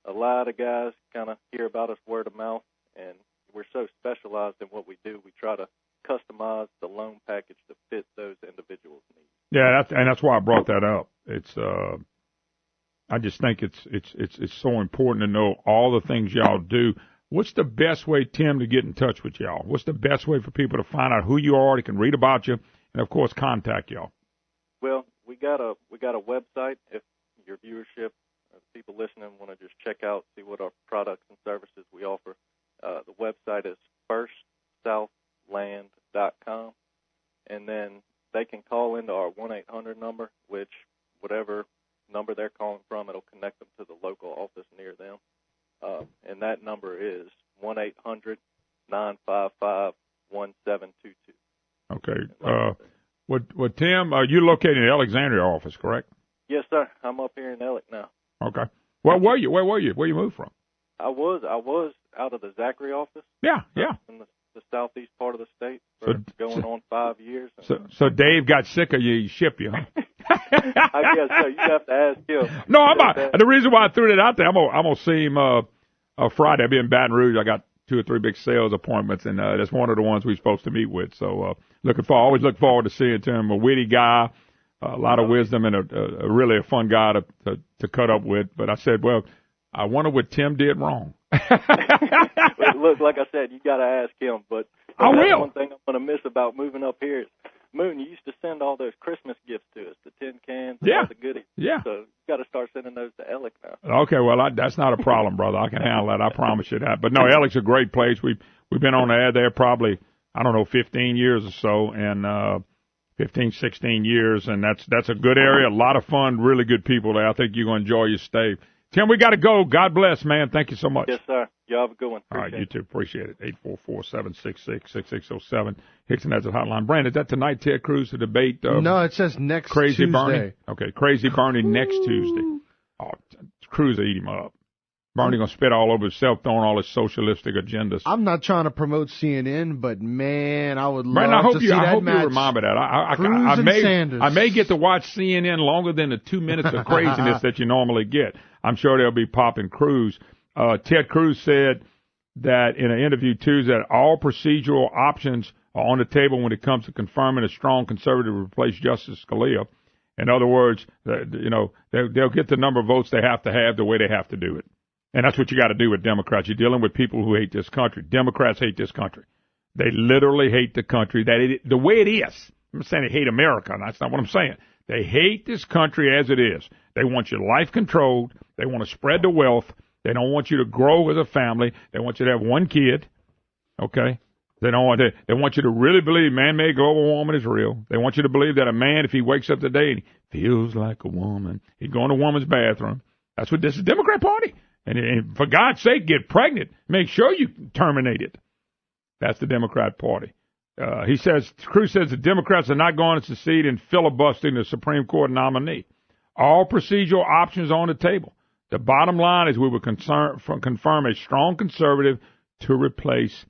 a lot of guys kind of hear about us word of mouth, and we're so specialized in what we do, we try to customize the loan package to fit those individuals' needs. Yeah, that's why I brought that up. It's I just think it's so important to know all the things y'all do. What's the best way, Tim, to get in touch with y'all? What's the best way for people to find out who you are, they can read about you, and of course contact y'all? Well, we got a website. If your viewership, people listening want to just check out, see what our products and services we offer, the website is firstsouthland.com, and then they can call into our 1-800 number, which whatever number they're calling from, it'll connect them to the local office near them. And that number is 1-800-955-1722. Okay. What Tim, you're located in the Alexandria office, correct? Yes, sir. I'm up here in Ellick now. Okay. Where were you? Where you moved from? I was out of the Zachary office. Yeah. In the southeast part of the state for going on 5 years. So Dave got sick of you, he shipped you, huh? I guess so. You have to ask him. No, I'm not. The reason why I threw that out there, I'm gonna see him Friday. I'll be in Baton Rouge. I got 2 or 3 big sales appointments, and that's one of the ones we're supposed to meet with. So always look forward to seeing him. A witty guy, a lot of wisdom, and a really a fun guy to cut up with. But I said, well, I wonder what Tim did wrong. Look, like I said, you got to ask him. But I will. One thing I'm going to miss about moving up here is, Moon, you used to send all those Christmas gifts to us, the tin cans, and all the goodies. Yeah. So you got to start sending those to Ellick now. Okay, well, that's not a problem, brother. I can handle that. I promise you that. But no, Ellick's a great place. We've been on the air there probably, 15 years or so, and 15, 16 years, and that's a good area. A lot of fun, really good people there. I think you're going to enjoy your stay. Tim, we got to go. God bless, man. Thank you so much. Yes, sir. You have a good one. All right, you too. Appreciate it. 844-766-6607. Hickson has a hotline. Brandon, is that tonight, Ted Cruz, to debate? No, it says next Crazy Tuesday. Bernie. Okay, Crazy Bernie next Tuesday. Oh, Cruz will eat him up. Bernie going to spit all over himself, throwing all his socialistic agendas. I'm not trying to promote CNN, but, man, I would love Brandon, to see that match. I hope you remind me of that. I may get to watch CNN longer than the 2 minutes of craziness that you normally get. I'm sure they'll be popping Cruz. Ted Cruz said that in an interview Tuesday that all procedural options are on the table when it comes to confirming a strong conservative to replace Justice Scalia. In other words, they'll get the number of votes they have to have the way they have to do it. And that's what you got to do with Democrats. You're dealing with people who hate this country. Democrats hate this country. They literally hate the country the way it is. I'm not saying they hate America. That's not what I'm saying. They hate this country as it is. They want your life controlled. They want to spread the wealth. They don't want you to grow as a family. They want you to have one kid. Okay? They want you to really believe man-made global warming is real. They want you to believe that a man, if he wakes up today and he feels like a woman, he'd go in a woman's bathroom. That's what this is. Democrat Party. And for God's sake, get pregnant. Make sure you terminate it. That's the Democrat Party. Cruz says the Democrats are not going to succeed in filibustering the Supreme Court nominee. All procedural options on the table. The bottom line is we will confirm a strong conservative to replace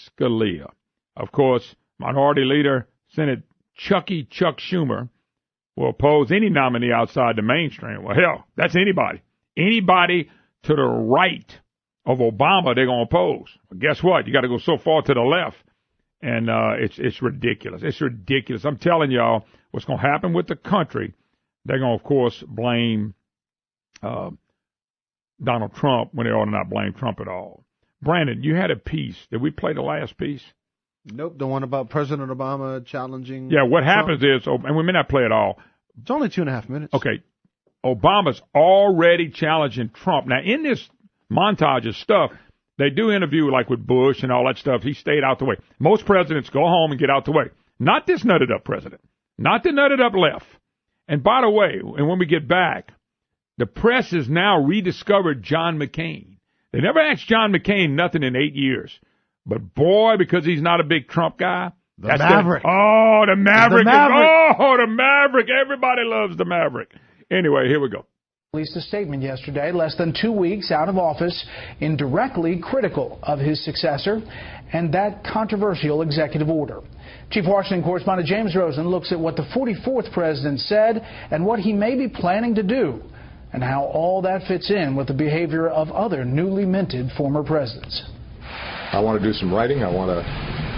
Scalia. Of course, Minority Leader Senate Chuck Schumer will oppose any nominee outside the mainstream. Well, hell, that's anybody. Anybody to the right of Obama, they're going to oppose. Well, guess what? You got to go so far to the left. And it's ridiculous. It's ridiculous. I'm telling y'all what's going to happen with the country. They're going to, of course, blame Donald Trump when they ought to not blame Trump at all. Brandon, you had a piece. Did we play the last piece? Nope, the one about President Obama challenging. Yeah, what Trump. happens is, and we may not play it all. It's only 2.5 minutes. Okay, Obama's already challenging Trump. Now, in this montage of stuff, they do interview like with Bush and all that stuff. He stayed out the way. Most presidents go home and get out the way. Not this nutted up president. Not the nutted up left. And by the way, and when we get back, the press has now rediscovered John McCain. They never asked John McCain nothing in 8 years. But boy, because he's not a big Trump guy. The Maverick. The Maverick. The Maverick. The Maverick. Everybody loves the Maverick. Anyway, here we go. Released a statement yesterday, less than 2 weeks out of office, indirectly critical of his successor and that controversial executive order. Chief Washington correspondent James Rosen looks at what the 44th president said and what he may be planning to do, and how all that fits in with the behavior of other newly minted former presidents. I want to do some writing. I want to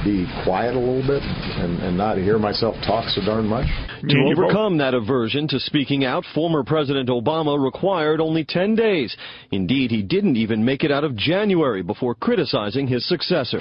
be quiet a little bit and not hear myself talk so darn much. To overcome that aversion to speaking out, former President Obama required only 10 days. Indeed, he didn't even make it out of January before criticizing his successor.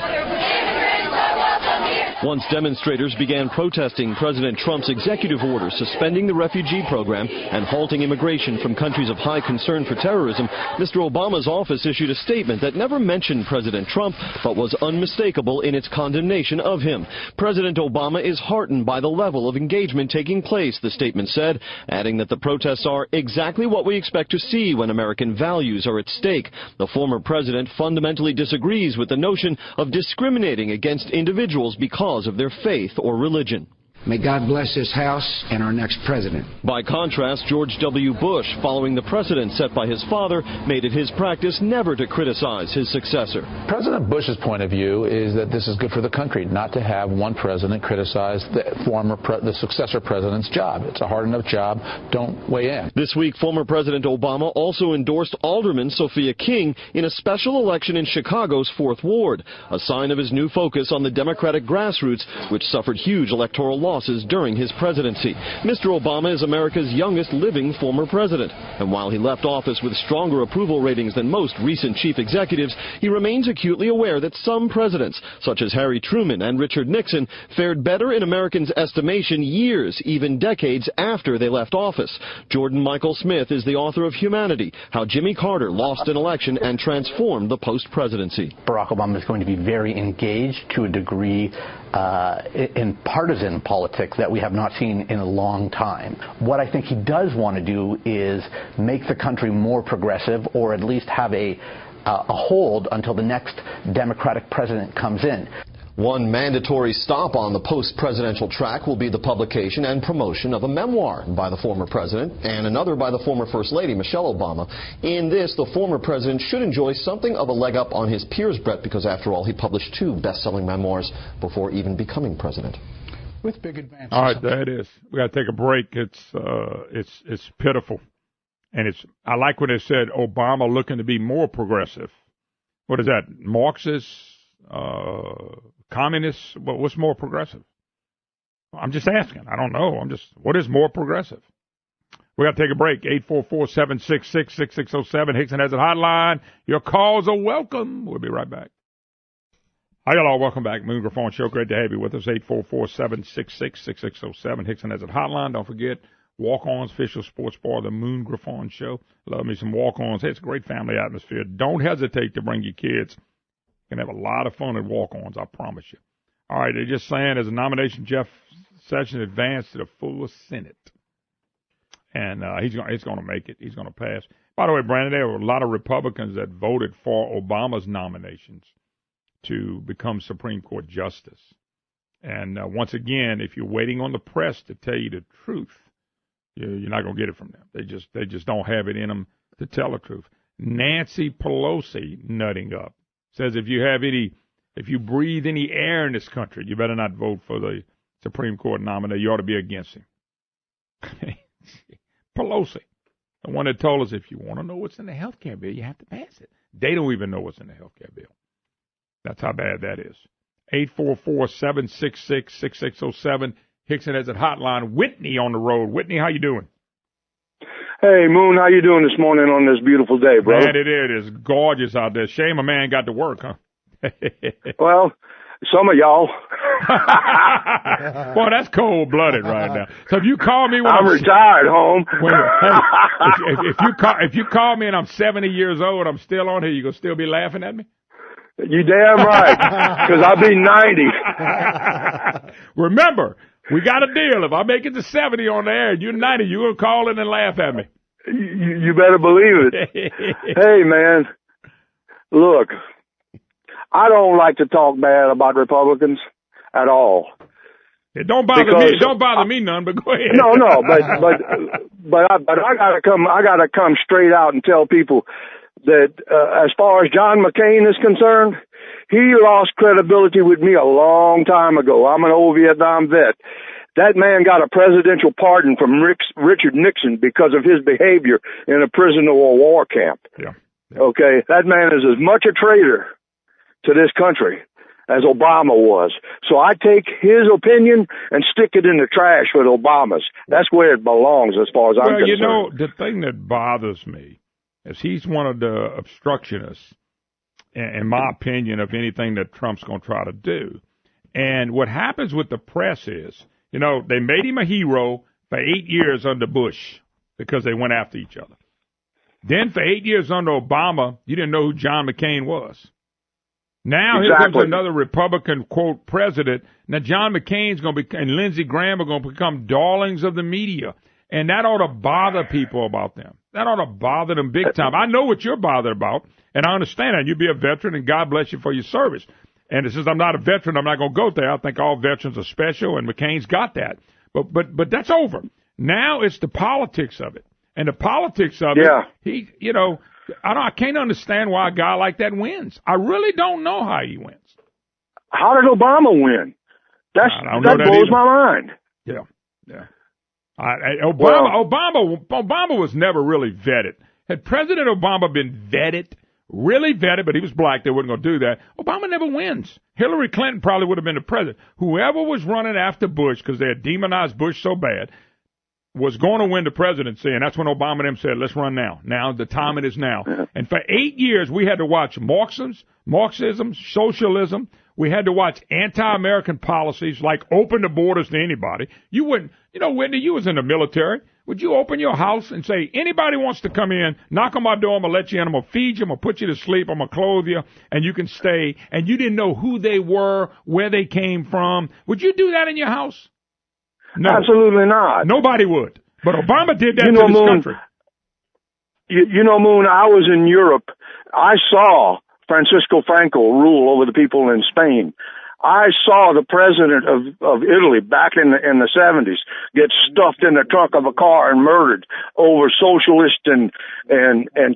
Once demonstrators began protesting President Trump's executive order suspending the refugee program and halting immigration from countries of high concern for terrorism, Mr. Obama's office issued a statement that never mentioned President Trump, but was unmistakable in its condemnation of him. President Obama is heartened by the level of engagement taking place, the statement said, adding that the protests are exactly what we expect to see when American values are at stake. The former president fundamentally disagrees with the notion of discriminating against individuals because of their faith or religion. May God bless this House and our next president. By contrast, George W. Bush, following the precedent set by his father, made it his practice never to criticize his successor. President Bush's point of view is that this is good for the country, not to have one president criticize the successor president's job. It's a hard enough job. Don't weigh in. This week, former President Obama also endorsed Alderman Sophia King in a special election in Chicago's 4th Ward, a sign of his new focus on the Democratic grassroots, which suffered huge electoral losses during his presidency. Mr. Obama is America's youngest living former president, and while he left office with stronger approval ratings than most recent chief executives, he remains acutely aware that some presidents, such as Harry Truman and Richard Nixon, fared better in Americans' estimation years, even decades after they left office. Jordan Michael Smith is the author of Humanity: How Jimmy Carter Lost an Election and Transformed the Post-Presidency. Barack Obama is going to be very engaged to a degree in partisan politics that we have not seen in a long time. What I think he does want to do is make the country more progressive, or at least have a hold until the next Democratic president comes in. One mandatory stop on the post-presidential track will be the publication and promotion of a memoir by the former president and another by the former First Lady, Michelle Obama. In this, the former president should enjoy something of a leg up on his peers, Brett, because after all, he published 2 best-selling memoirs before even becoming president. With big advances. All right, there it is. We got to take a break. It's pitiful. And I like when they said Obama looking to be more progressive. What is that? Marxist? Communists? What's more progressive? I'm just asking. I don't know. What is more progressive? We got to take a break. 844-766-6607. Hickson has a hotline. Your calls are welcome. We'll be right back. Hi, y'all. Welcome back. Moon Griffon Show. Great to have you with us. 844-766-6607. Hickson has a hotline. Don't forget, Walk-On's official sports bar, the Moon Griffon Show. Love me some Walk-Ons. Hey, it's a great family atmosphere. Don't hesitate to bring your kids. Going to have a lot of fun at Walk-Ons, I promise you. All right, they're just saying as a nomination, Jeff Sessions advanced to the full Senate. And he's going to make it. He's going to pass. By the way, Brandon, there were a lot of Republicans that voted for Obama's nominations to become Supreme Court Justice. And once again, if you're waiting on the press to tell you the truth, you're not going to get it from them. They just don't have it in them to tell the truth. Nancy Pelosi nutting up. Says if you breathe any air in this country, you better not vote for the Supreme Court nominee. You ought to be against him. Pelosi, the one that told us if you want to know what's in the health care bill, you have to pass it. They don't even know what's in the health care bill. That's how bad that is. 844-766-6607. Hickson has a hotline. Whitney on the road. Whitney, how you doing? Hey, Moon, how you doing this morning on this beautiful day, bro? Man, it is gorgeous out there. Shame a man got to work, huh? Well, Some of y'all. Boy, that's cold-blooded right now. So if you call me when I'm retired, home. If you call me and I'm 70 years old, I'm still on here, you gonna still be laughing at me? You damn right, because I'll be 90. Remember, we got a deal. If I make it to 70 on the air and you're 90, you're going to call in and laugh at me. You better believe it. Hey, man, look, I don't like to talk bad about Republicans at all. It don't bother me. It don't bother me none, but go ahead. No, but I gotta come straight out and tell people that as far as John McCain is concerned, he lost credibility with me a long time ago. I'm an old Vietnam vet. That man got a presidential pardon from Richard Nixon because of his behavior in a prisoner of war camp. Yeah. Okay, that man is as much a traitor to this country as Obama was. So I take his opinion and stick it in the trash with Obama's. That's where it belongs as far as I'm concerned. Well, you know, the thing that bothers me is he's one of the obstructionists, in my opinion, of anything that Trump's going to try to do. And what happens with the press is, you know, they made him a hero for 8 years under Bush because they went after each other. Then for 8 years under Obama, you didn't know who John McCain was. Now here comes another Republican, quote, president. Now John McCain's going to be, and Lindsey Graham are going to become darlings of the media. And that ought to bother people about them. That ought to bother them big time. I know what you're bothered about, and I understand that. You be a veteran, and God bless you for your service. And since I'm not a veteran, I'm not going to go there. I think all veterans are special, and McCain's got that. But that's over. Now it's the politics of it. And the politics of it, I can't understand why a guy like that wins. I really don't know how he wins. How did Obama win? That blows my mind. Yeah. Obama was never really vetted. Had President Obama been really vetted, but he was black, they weren't going to do that, Obama never wins. Hillary Clinton probably would have been the president. Whoever was running after Bush, because they had demonized Bush so bad, was going to win the presidency, and that's when Obama and them said, let's run now. Now, the time it is now. And for 8 years, we had to watch Marxism, socialism. We had to watch anti-American policies like open the borders to anybody. You wouldn't, Whitney, you was in the military. Would you open your house and say, anybody wants to come in, knock on my door, I'm going to let you in, I'm going to feed you, I'm going to put you to sleep, I'm going to clothe you, and you can stay, and you didn't know who they were, where they came from. Would you do that in your house? No. Absolutely not. Nobody would. But Obama did that to this country. Moon, I was in Europe. I saw Francisco Franco rule over the people in Spain. I saw the president of Italy back in the 70s get stuffed in the trunk of a car and murdered over socialist and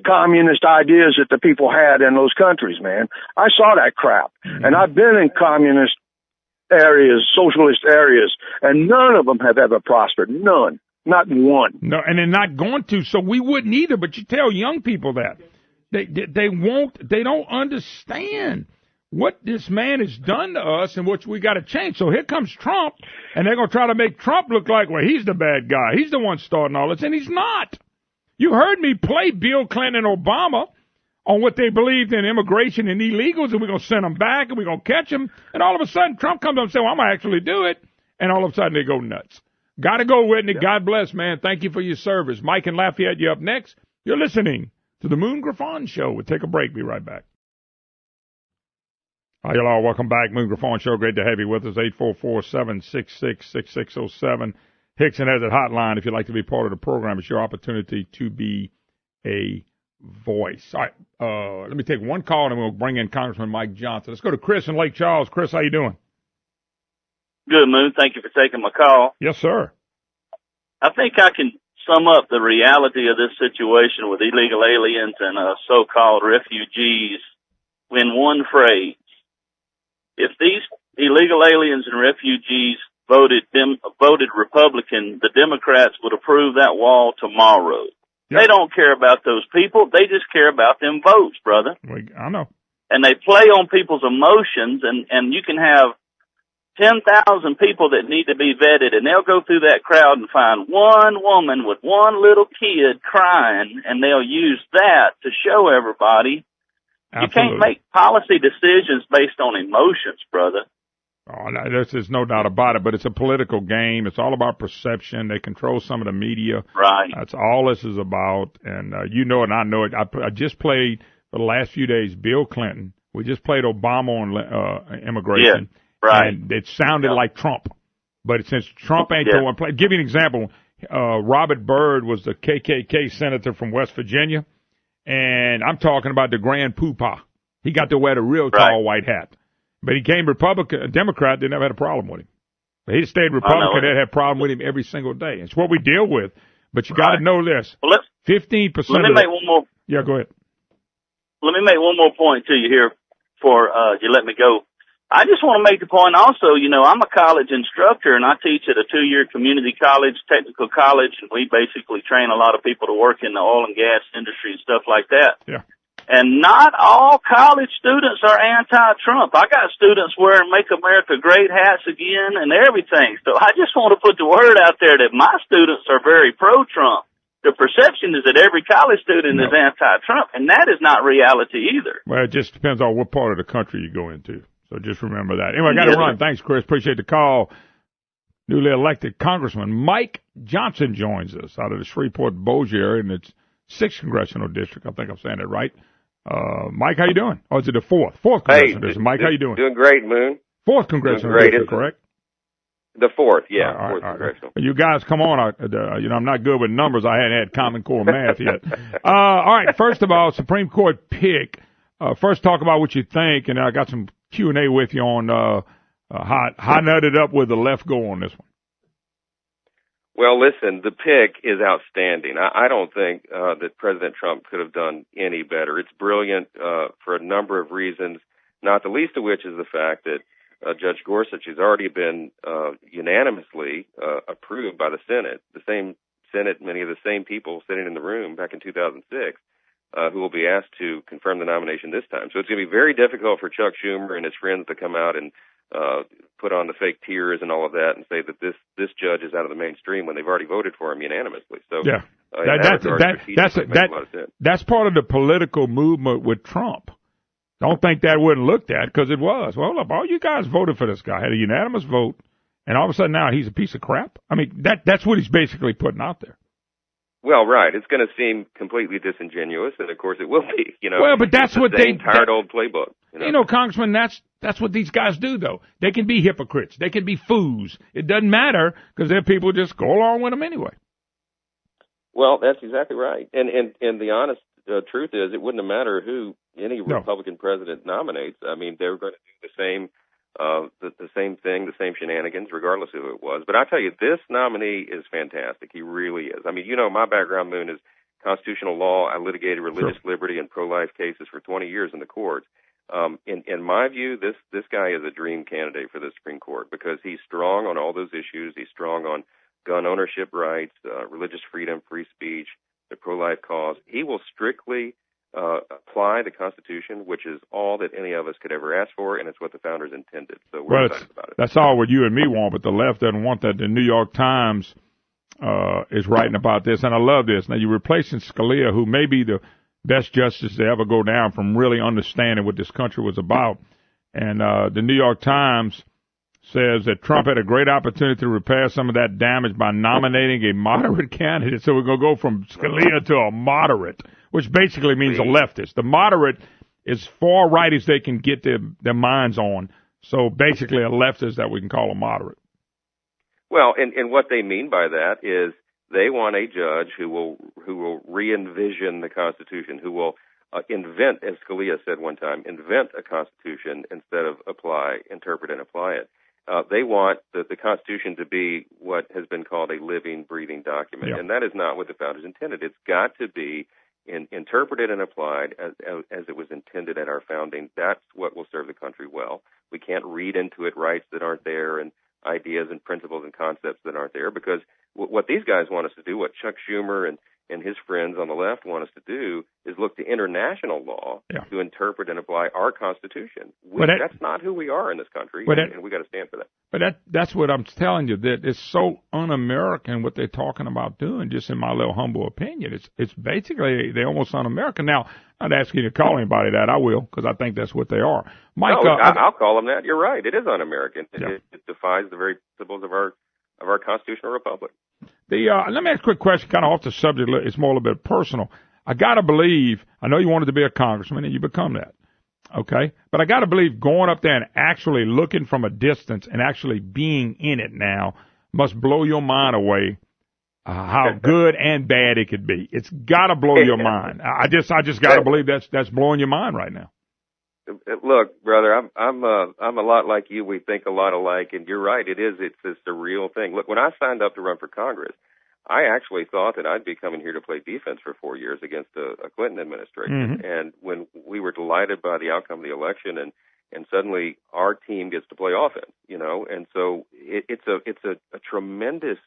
communist ideas that the people had in those countries, man. I saw that crap. And I've been in communist areas, socialist areas, and none of them have ever prospered. None. Not one. No, and they're not going to, so we wouldn't either, but you tell young people that. They won't, they don't understand what this man has done to us and what we got to change. So here comes Trump, and they're going to try to make Trump look like, well, he's the bad guy. He's the one starting all this, and he's not. You heard me play Bill Clinton and Obama on what they believed in immigration and illegals, and we're going to send them back, and we're going to catch them. And all of a sudden, Trump comes up and says, well, I'm going to actually do it. And all of a sudden, they go nuts. Got to go, Whitney. Yeah. God bless, man. Thank you for your service. Mike and Lafayette, you up next. You're listening to the Moon Griffon Show. We'll take a break. Be right back. Hi, y'all. Welcome back. Moon Griffon Show. Great to have you with us. 844-766-6607. Hickson has a hotline. If you'd like to be part of the program, it's your opportunity to be a voice. All right. Let me take one call, and we'll bring in Congressman Mike Johnson. Let's go to Chris in Lake Charles. Chris, how you doing? Good, Moon. Thank you for taking my call. Yes, sir. I think I can sum up the reality of this situation with illegal aliens and so-called refugees in one phrase. If these illegal aliens and refugees voted Republican, the Democrats would approve that wall tomorrow. Yep. They don't care about those people. They just care about them votes, brother. I know. And they play on people's emotions, and you can have 10,000 people that need to be vetted, and they'll go through that crowd and find one woman with one little kid crying, and they'll use that to show everybody. Absolutely. You can't make policy decisions based on emotions, brother. Oh, no, there's no doubt about it, but it's a political game. It's all about perception. They control some of the media. Right. That's all this is about, and you know it and I know it. I just played, for the last few days, Bill Clinton. We just played Obama on immigration. Yeah, right. And it sounded like Trump. But since Trump ain't the one playing, give you an example. Robert Byrd was the KKK senator from West Virginia, and I'm talking about the Grand Poobah. He got to wear the real tall white hat. But he came Democrat, they never had a problem with him. But he stayed Republican, they'd have a problem with him every single day. It's what we deal with. But you got to know this. Well, 15%. Let me make one more. Yeah, go ahead. Let me make one more point to you here before you let me go. I just want to make the point also, you know, I'm a college instructor and I teach at a 2-year community college, technical college, and we basically train a lot of people to work in the oil and gas industry and stuff like that. Yeah. And not all college students are anti-Trump. I got students wearing Make America Great hats again and everything. So I just want to put the word out there that my students are very pro-Trump. The perception is that every college student is anti-Trump, and that is not reality either. Well, it just depends on what part of the country you go into. So just remember that. Anyway, I got to run. Thanks, Chris. Appreciate the call. Newly elected Congressman Mike Johnson joins us out of the Shreveport-Bossier area in its 6th congressional district. I think I'm saying that right. Mike, how you doing? Oh, is it the 4th? 4th congressional district. Mike, how you doing? Doing great, Moon. 4th congressional district, correct? The 4th, yeah. All right. You guys, come on. You know, I'm not good with numbers. I hadn't had Common Core math yet. All right. First of all, Supreme Court pick. First, talk about what you think, and I got some Q&A with you on how nutted up with the left go on this one. Well, listen, the pick is outstanding. I don't think that President Trump could have done any better. It's brilliant for a number of reasons, not the least of which is the fact that Judge Gorsuch has already been unanimously approved by the Senate, the same Senate, many of the same people sitting in the room back in 2006, who will be asked to confirm the nomination this time. So it's going to be very difficult for Chuck Schumer and his friends to come out and put on the fake tears and all of that and say that this judge is out of the mainstream when they've already voted for him unanimously. So yeah, that's part of the political movement with Trump. Don't think that wasn't looked at, because it was. Well, look, all you guys voted for this guy, had a unanimous vote, and all of a sudden now he's a piece of crap. I mean, that's what he's basically putting out there. Well, right. It's going to seem completely disingenuous, and of course it will be. You know. Well, but that's what they tired old playbook. You know, Congressman, that's what these guys do, though. They can be hypocrites. They can be fools. It doesn't matter, because their people just go along with them anyway. Well, that's exactly right. And the honest truth is, it wouldn't have mattered who any Republican president nominates. I mean, they were going to do the same thing, the same shenanigans, regardless of who it was. But I tell you, this nominee is fantastic. He really is. I mean, you know, my background, Moon, is constitutional law. I litigated religious liberty and pro-life cases for 20 years in the courts. In my view, this guy is a dream candidate for the Supreme Court, because he's strong on all those issues. He's strong on gun ownership rights, religious freedom, free speech, the pro-life cause. He will strictly apply the Constitution, which is all that any of us could ever ask for, and it's what the founders intended. So we're excited about it. That's all what you and me want, but the left doesn't want that. The New York Times is writing about this, and I love this. Now, you're replacing Scalia, who may be the best justice to ever go down from really understanding what this country was about. And the New York Times says that Trump had a great opportunity to repair some of that damage by nominating a moderate candidate. So we're going to go from Scalia to a moderate, which basically means a leftist. The moderate is far right as they can get their minds on. So basically a leftist that we can call a moderate. Well, and what they mean by that is they want a judge who will re-envision the Constitution, who will invent, as Scalia said one time, invent a Constitution instead of interpret and apply it. They want the Constitution to be what has been called a living, breathing document, and that is not what the founders intended. It's got to be interpreted and applied as it was intended at our founding. That's what will serve the country well. We can't read into it rights that aren't there and ideas and principles and concepts that aren't there, because what these guys want us to do, what Chuck Schumer and his friends on the left want us to do is look to international law to interpret and apply our Constitution. That's not who we are in this country, and we got to stand for that. But that's what I'm telling you, that it's so un-American what they're talking about doing, just in my little humble opinion. It's basically, they're almost un-American. Now, I'm not asking you to call anybody that. I will, because I think that's what they are. Mike, I'll call them that. You're right. It is un-American. It defies the very principles of our constitutional republic. Let me ask a quick question, kind of off the subject. It's more a little bit personal. I got to believe, I know you wanted to be a congressman, and you become that. Okay? But I got to believe going up there and actually looking from a distance and actually being in it now must blow your mind away, how good and bad it could be. It's got to blow your mind. I just got to believe that's blowing your mind right now. Look, brother, I'm a lot like you. We think a lot alike, and you're right. It's a real thing. Look, when I signed up to run for Congress, I actually thought that I'd be coming here to play defense for 4 years against a Clinton administration. Mm-hmm. And when we were delighted by the outcome of the election, and suddenly our team gets to play offense, and so it's a tremendous,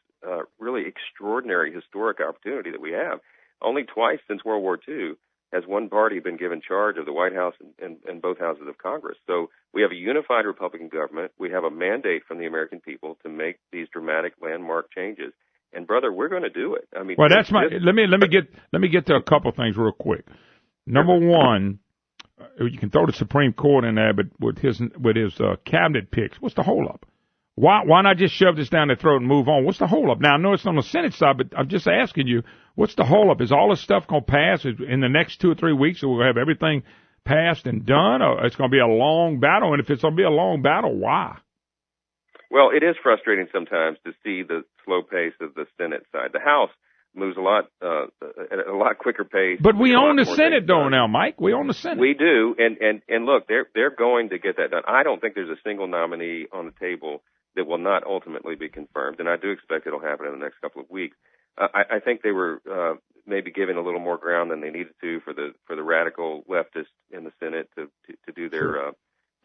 really extraordinary, historic opportunity that we have. Only twice since World War II has one party been given charge of the White House and both houses of Congress. So we have a unified Republican government. We have a mandate from the American people to make these dramatic landmark changes. And brother, we're going to do it. I mean, well, that's my. Let me get to a couple things real quick. Number one, you can throw the Supreme Court in there, but with his cabinet picks, what's the holdup? Why not just shove this down their throat and move on? What's the holdup? Now I know it's on the Senate side, but I'm just asking you, what's the holdup? Is all this stuff going to pass in the next 2 or 3 weeks? We'll have everything passed and done, or it's going to be a long battle? And if it's going to be a long battle, why? Well, it is frustrating sometimes to see the slow pace of the Senate side. The House moves a lot at a lot quicker pace. But we own the Senate, though, now, Mike. We own the Senate. We do, and look, they're going to get that done. I don't think there's a single nominee on the table that will not ultimately be confirmed, and I do expect it'll happen in the next couple of weeks. I think they were maybe giving a little more ground than they needed to for the radical leftists in the Senate to do their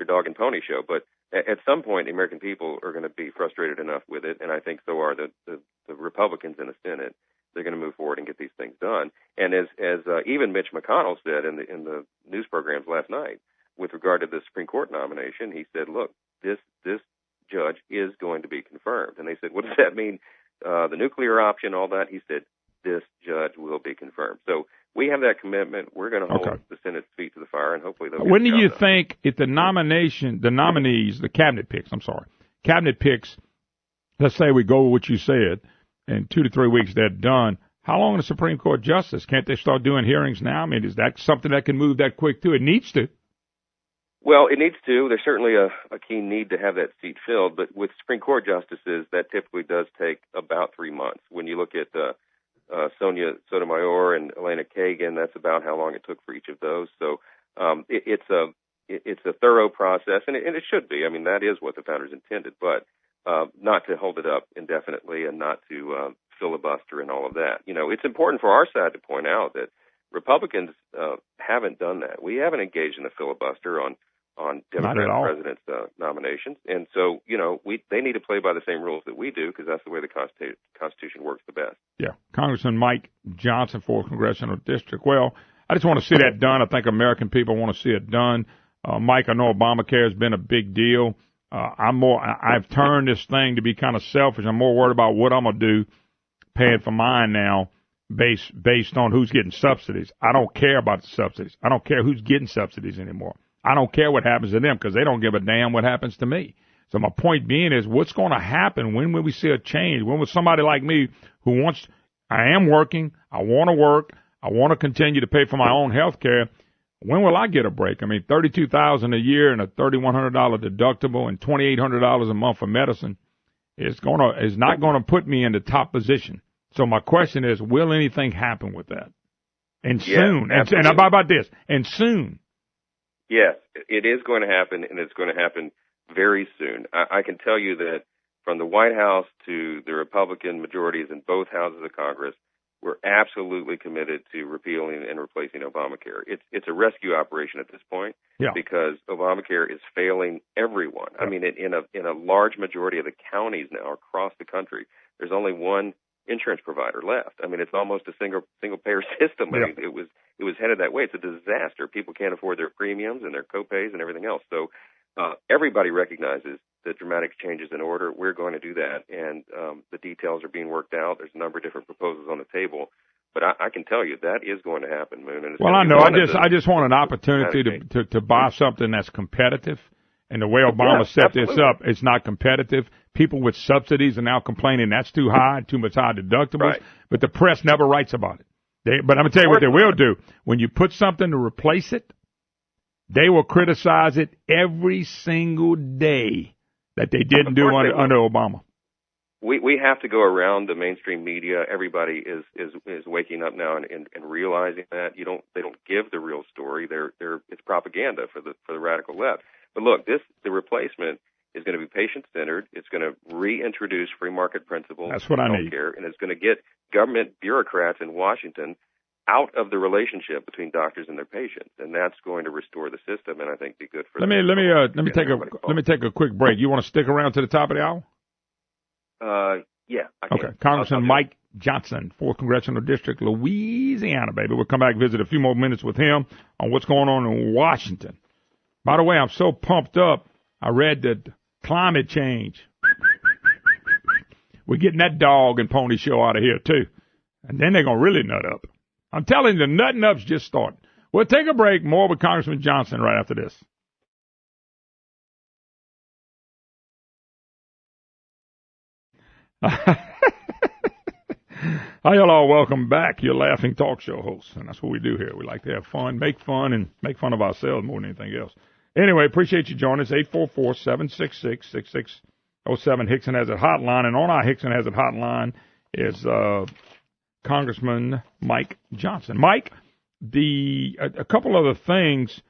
dog and pony show, but at some point, the American people are going to be frustrated enough with it, and I think so are the Republicans in the Senate. They're going to move forward and get these things done. And as even Mitch McConnell said in the news programs last night with regard to the Supreme Court nomination, he said, "Look, this judge is going to be confirmed." And they said, "What does that mean? The nuclear option, all that?" He said, "This judge will be confirmed." So we have that commitment. We're going to hold the Senate's feet to the fire, and hopefully they'll get When do you think if the cabinet picks, let's say we go with what you said, in 2 to 3 weeks they're done, how long is the Supreme Court justice? Can't they start doing hearings now? I mean, is that something that can move that quick, too? It needs to. Well, it needs to. There's certainly a keen need to have that seat filled, but with Supreme Court justices, that typically does take about 3 months. When you look at Sonia Sotomayor and Elena Kagan, that's about how long it took for each of those. So it's a thorough process, and it should be. I mean, that is what the founders intended, but not to hold it up indefinitely and not to filibuster and all of that. It's important for our side to point out that Republicans haven't done that. We haven't engaged in a filibuster on Democratic president's nominations, and so they need to play by the same rules that we do, because that's the way the Constitution works the best. Yeah, Congressman Mike Johnson, 4th Congressional District. Well, I just want to see that done. I think American people want to see it done. Mike, I know Obamacare has been a big deal. I've turned this thing to be kind of selfish. I'm more worried about what I'm gonna do, paying for mine now, based on who's getting subsidies. I don't care about the subsidies. I don't care who's getting subsidies anymore. I don't care what happens to them, because they don't give a damn what happens to me. So my point being is, what's going to happen? When will we see a change? When will somebody like me I am working, I want to work, I want to continue to pay for my own health care, when will I get a break? I mean, $32,000 a year and a $3,100 deductible and $2,800 a month for medicine is not going to put me in the top position. So my question is, will anything happen with that? And soon. And how about this? And soon. Yes, it is going to happen, and it's going to happen very soon. I can tell you that from the White House to the Republican majorities in both houses of Congress, we're absolutely committed to repealing and replacing Obamacare. It's a rescue operation at this point, because Obamacare is failing everyone. I mean, in a large majority of the counties now across the country, there's only one insurance provider left. I mean, it's almost a single payer system. I mean, it was headed that way. It's a disaster. People can't afford their premiums and their copays and everything else. So everybody recognizes the dramatic changes in order. We're going to do that, and the details are being worked out. There's a number of different proposals on the table. But I can tell you that is going to happen, Moon. And well, I know. I just want an opportunity to buy something that's competitive. And the way Obama set this up, it's not competitive. People with subsidies are now complaining that's too high, too much high deductibles. Right. But the press never writes about it. But I'm going to tell you what they will do. When you put something to replace it, they will criticize it every single day that they didn't do under Obama. We have to go around the mainstream media. Everybody is waking up now and realizing that they don't give the real story. It's propaganda for the radical left. But look, the replacement is going to be patient-centered. It's going to reintroduce free market principles. That's what I need. And it's going to get government bureaucrats in Washington out of the relationship between doctors and their patients, and that's going to restore the system, and I think be good for. Let me take a quick break. You want to stick around to the top of the hour? Yeah. Okay. Congressman Mike Johnson, 4th Congressional District, Louisiana, baby. We'll come back and visit a few more minutes with him on what's going on in Washington. By the way, I'm so pumped up. I read that climate change. We're getting that dog and pony show out of here, too. And then they're going to really nut up. I'm telling you, the nutting up's just starting. We'll take a break. More with Congressman Johnson right after this. Hi, y'all. Welcome back. You're Laughing Talk Show hosts, and that's what we do here. We like to have fun, make fun, and make fun of ourselves more than anything else. Anyway, appreciate you joining us. 844-766-6607. Hickson Has It hotline, and on our Hickson Has It hotline is Congressman Mike Johnson. Mike, a couple other things.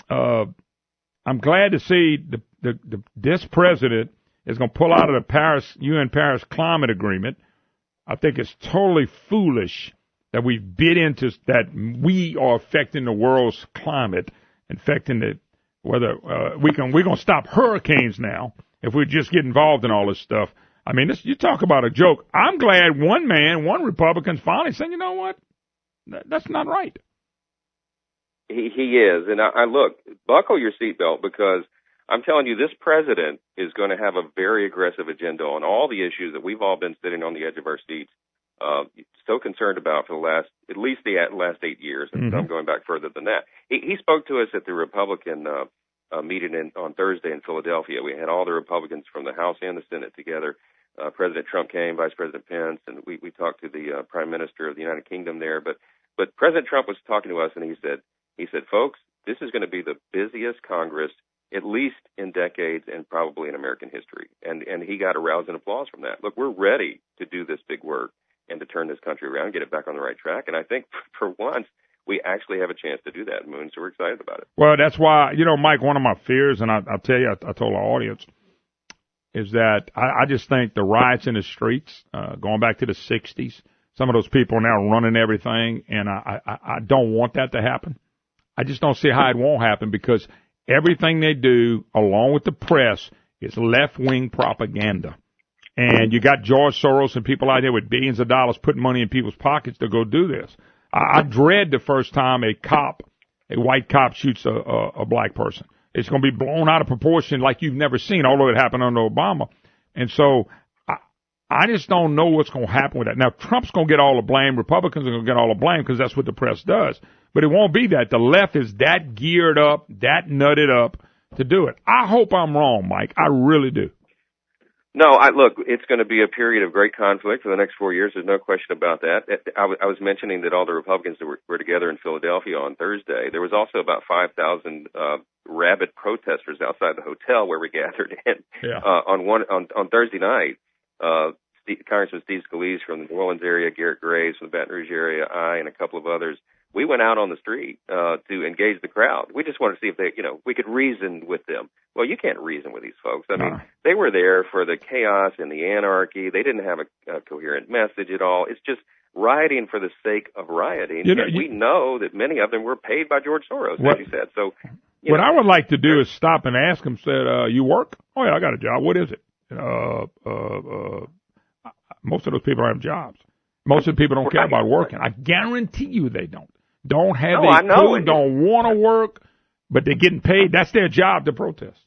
I'm glad to see this president is going to pull out of the UN Paris Climate Agreement. I think it's totally foolish that we bid into that. We are affecting the world's climate, affecting the whether we're going to stop hurricanes now if we just get involved in all this stuff. I mean, you talk about a joke. I'm glad one Republican's finally saying, you know what, that's not right. He is, and I look, buckle your seatbelt, because I'm telling you, this president is going to have a very aggressive agenda on all the issues that we've all been sitting on the edge of our seats, so concerned about for at least the last 8 years, and I'm going back further than that. He spoke to us at the Republican meeting on Thursday in Philadelphia. We had all the Republicans from the House and the Senate together. President Trump came, Vice President Pence, and we talked to the Prime Minister of the United Kingdom there. But President Trump was talking to us, and he said, folks, this is going to be the busiest Congress, at least in decades and probably in American history. And he got a rousing applause from that. Look, we're ready to do this big work and to turn this country around, get it back on the right track. And I think for once, we actually have a chance to do that, Moon, so we're excited about it. Well, that's why, Mike, one of my fears, and I'll tell you, I told our audience, is that I just think the riots in the streets, going back to the 60s, some of those people are now running everything, and I don't want that to happen. I just don't see how it won't happen, because everything they do, along with the press, is left-wing propaganda. And you got George Soros and people out there with billions of dollars putting money in people's pockets to go do this. I dread the first time a white cop shoots a black person. It's going to be blown out of proportion like you've never seen, although it happened under Obama. And so I just don't know what's going to happen with that. Now, Trump's going to get all the blame. Republicans are going to get all the blame because that's what the press does. But it won't be that. The left is that geared up, that nutted up to do it. I hope I'm wrong, Mike. I really do. No, look, it's going to be a period of great conflict for the next 4 years. There's no question about that. I was mentioning that all the Republicans that were together in Philadelphia on Thursday. There was also about 5,000 rabid protesters outside the hotel where we gathered in. Yeah. On Thursday night. Congressman Steve Scalise from the New Orleans area, Garrett Graves from the Baton Rouge area, I and a couple of others. We went out on the street to engage the crowd. We just wanted to see if we could reason with them. Well, you can't reason with these folks. I mean, they were there for the chaos and the anarchy. They didn't have a coherent message at all. It's just rioting for the sake of rioting. We know that many of them were paid by George Soros, as you said. So, what I would like to do is stop and ask them, you work? Oh, yeah, I got a job. What is it? Most of those people don't have jobs. Most of the people don't care about working. I guarantee you they don't. Don't have a clue, don't want to work, but they're getting paid. That's their job to protest.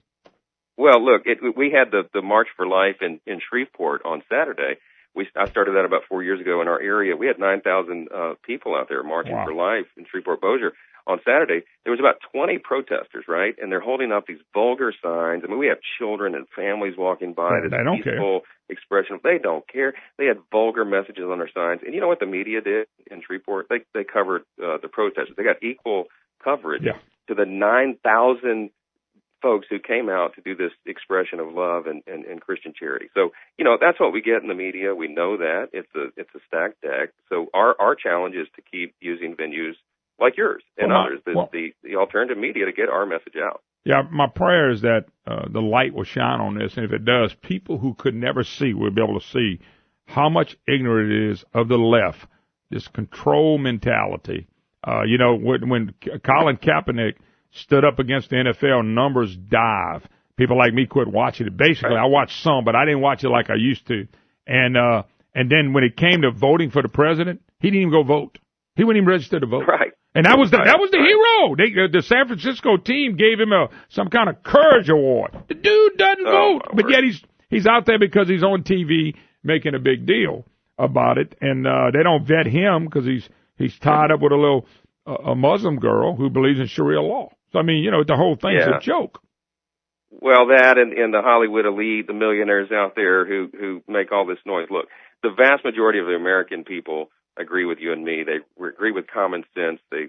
Well, look, we had the March for Life in Shreveport on Saturday. I started that about 4 years ago in our area. We had 9,000 people out there marching for life in Shreveport-Bossier. On Saturday, there was about 20 protesters, right? And they're holding up these vulgar signs. I mean, we have children and families walking by. They don't peaceful expression. They don't care. They had vulgar messages on their signs. And you know what the media did in Shreveport? They covered the protesters. They got equal coverage to the 9,000 folks who came out to do this expression of love and Christian charity. So, you know, that's what we get in the media. We know that. It's a stacked deck. So our challenge is to keep using venues like yours and others, the alternative media, to get our message out. Yeah, my prayer is that the light will shine on this, and if it does, people who could never see will be able to see how much ignorant it is of the left, this control mentality. You know, when Colin Kaepernick stood up against the NFL, numbers dive. People like me quit watching it. Basically, I watched some, but I didn't watch it like I used to. And then when it came to voting for the president, he didn't even go vote. He wouldn't even register to vote. Right. And that was the hero. The San Francisco team gave him some kind of courage award. The dude doesn't vote, but yet he's out there because he's on TV making a big deal about it, and they don't vet him because he's tied up with a Muslim girl who believes in Sharia law. So I mean, you know, the whole thing's a joke. Well, that and the Hollywood elite, the millionaires out there who make all this noise. Look, the vast majority of the American people agree with you and me. They agree with common sense. They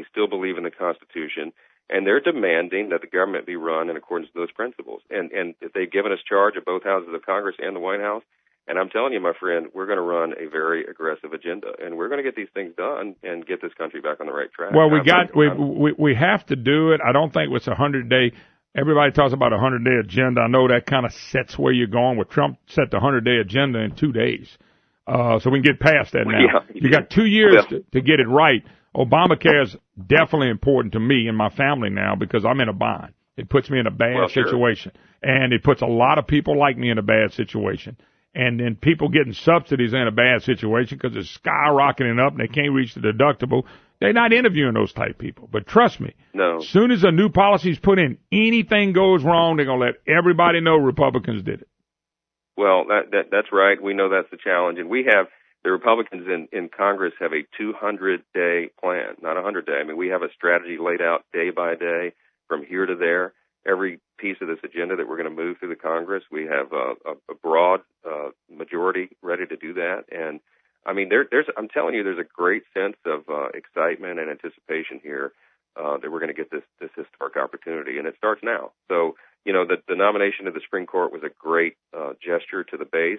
still believe in the Constitution, and they're demanding that the government be run in accordance with those principles. And they've given us charge of both houses of Congress and the White House. And I'm telling you, my friend, we're going to run a very aggressive agenda, and we're going to get these things done and get this country back on the right track. Well, we have to do it. I don't think it's 100-day. Everybody talks about a 100-day agenda. I know that kind of sets where you're going. With Trump set the 100-day agenda in 2 days. So we can get past that now. Yeah, you got 2 years to get it right. Obamacare is definitely important to me and my family now because I'm in a bind. It puts me in a bad situation. And it puts a lot of people like me in a bad situation. And then people getting subsidies in a bad situation because it's skyrocketing up and they can't reach the deductible. They're not interviewing those type people. But trust me, as soon as a new policy is put in, anything goes wrong, they're going to let everybody know Republicans did it. Well, that's right. We know that's the challenge. And we have, the Republicans in Congress have a 200-day plan, not a 100-day. I mean, we have a strategy laid out day by day from here to there. Every piece of this agenda that we're going to move through the Congress, we have a broad majority ready to do that. And, I mean, I'm telling you, there's a great sense of excitement and anticipation here that we're going to get this historic opportunity, and it starts now. So, you know, the nomination to the Supreme Court was a great gesture to the base.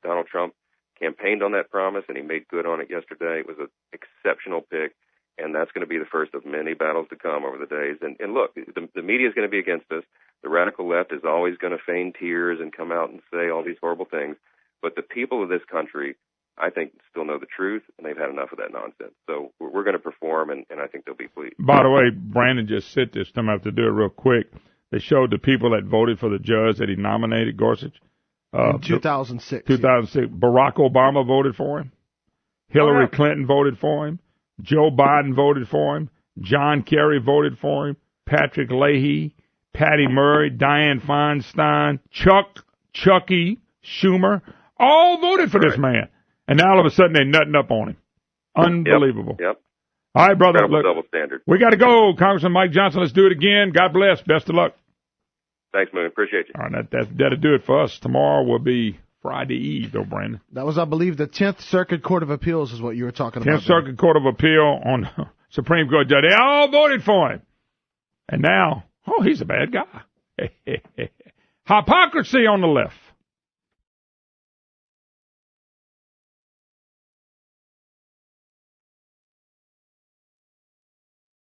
Donald Trump campaigned on that promise, and he made good on it yesterday. It was an exceptional pick, and that's going to be the first of many battles to come over the days. And look, the media is going to be against us. The radical left is always going to feign tears and come out and say all these horrible things. But the people of this country, I think, still know the truth, and they've had enough of that nonsense. So we're going to perform, and I think they'll be pleased. By the way, Brandon just said this. I'm going to have to do it real quick. They showed the people that voted for the judge that he nominated, Gorsuch. In 2006. 2006. Barack Obama voted for him. Hillary Clinton voted for him. Joe Biden voted for him. John Kerry voted for him. Patrick Leahy, Patty Murray, Dianne Feinstein, Chucky Schumer, all voted for this man. And now all of a sudden they're nutting up on him. Unbelievable. Yep. All right, brother. Look, double standard. We got to go. Congressman Mike Johnson, let's do it again. God bless. Best of luck. Thanks, Moon. Appreciate you. All right, that'll do it for us. Tomorrow will be Friday Eve, though, Brandon. That was, I believe, the 10th Circuit Court of Appeals is what you were talking about. 10th Circuit Court of Appeal on Supreme Court judge. They all voted for him. And now, he's a bad guy. Hypocrisy on the left.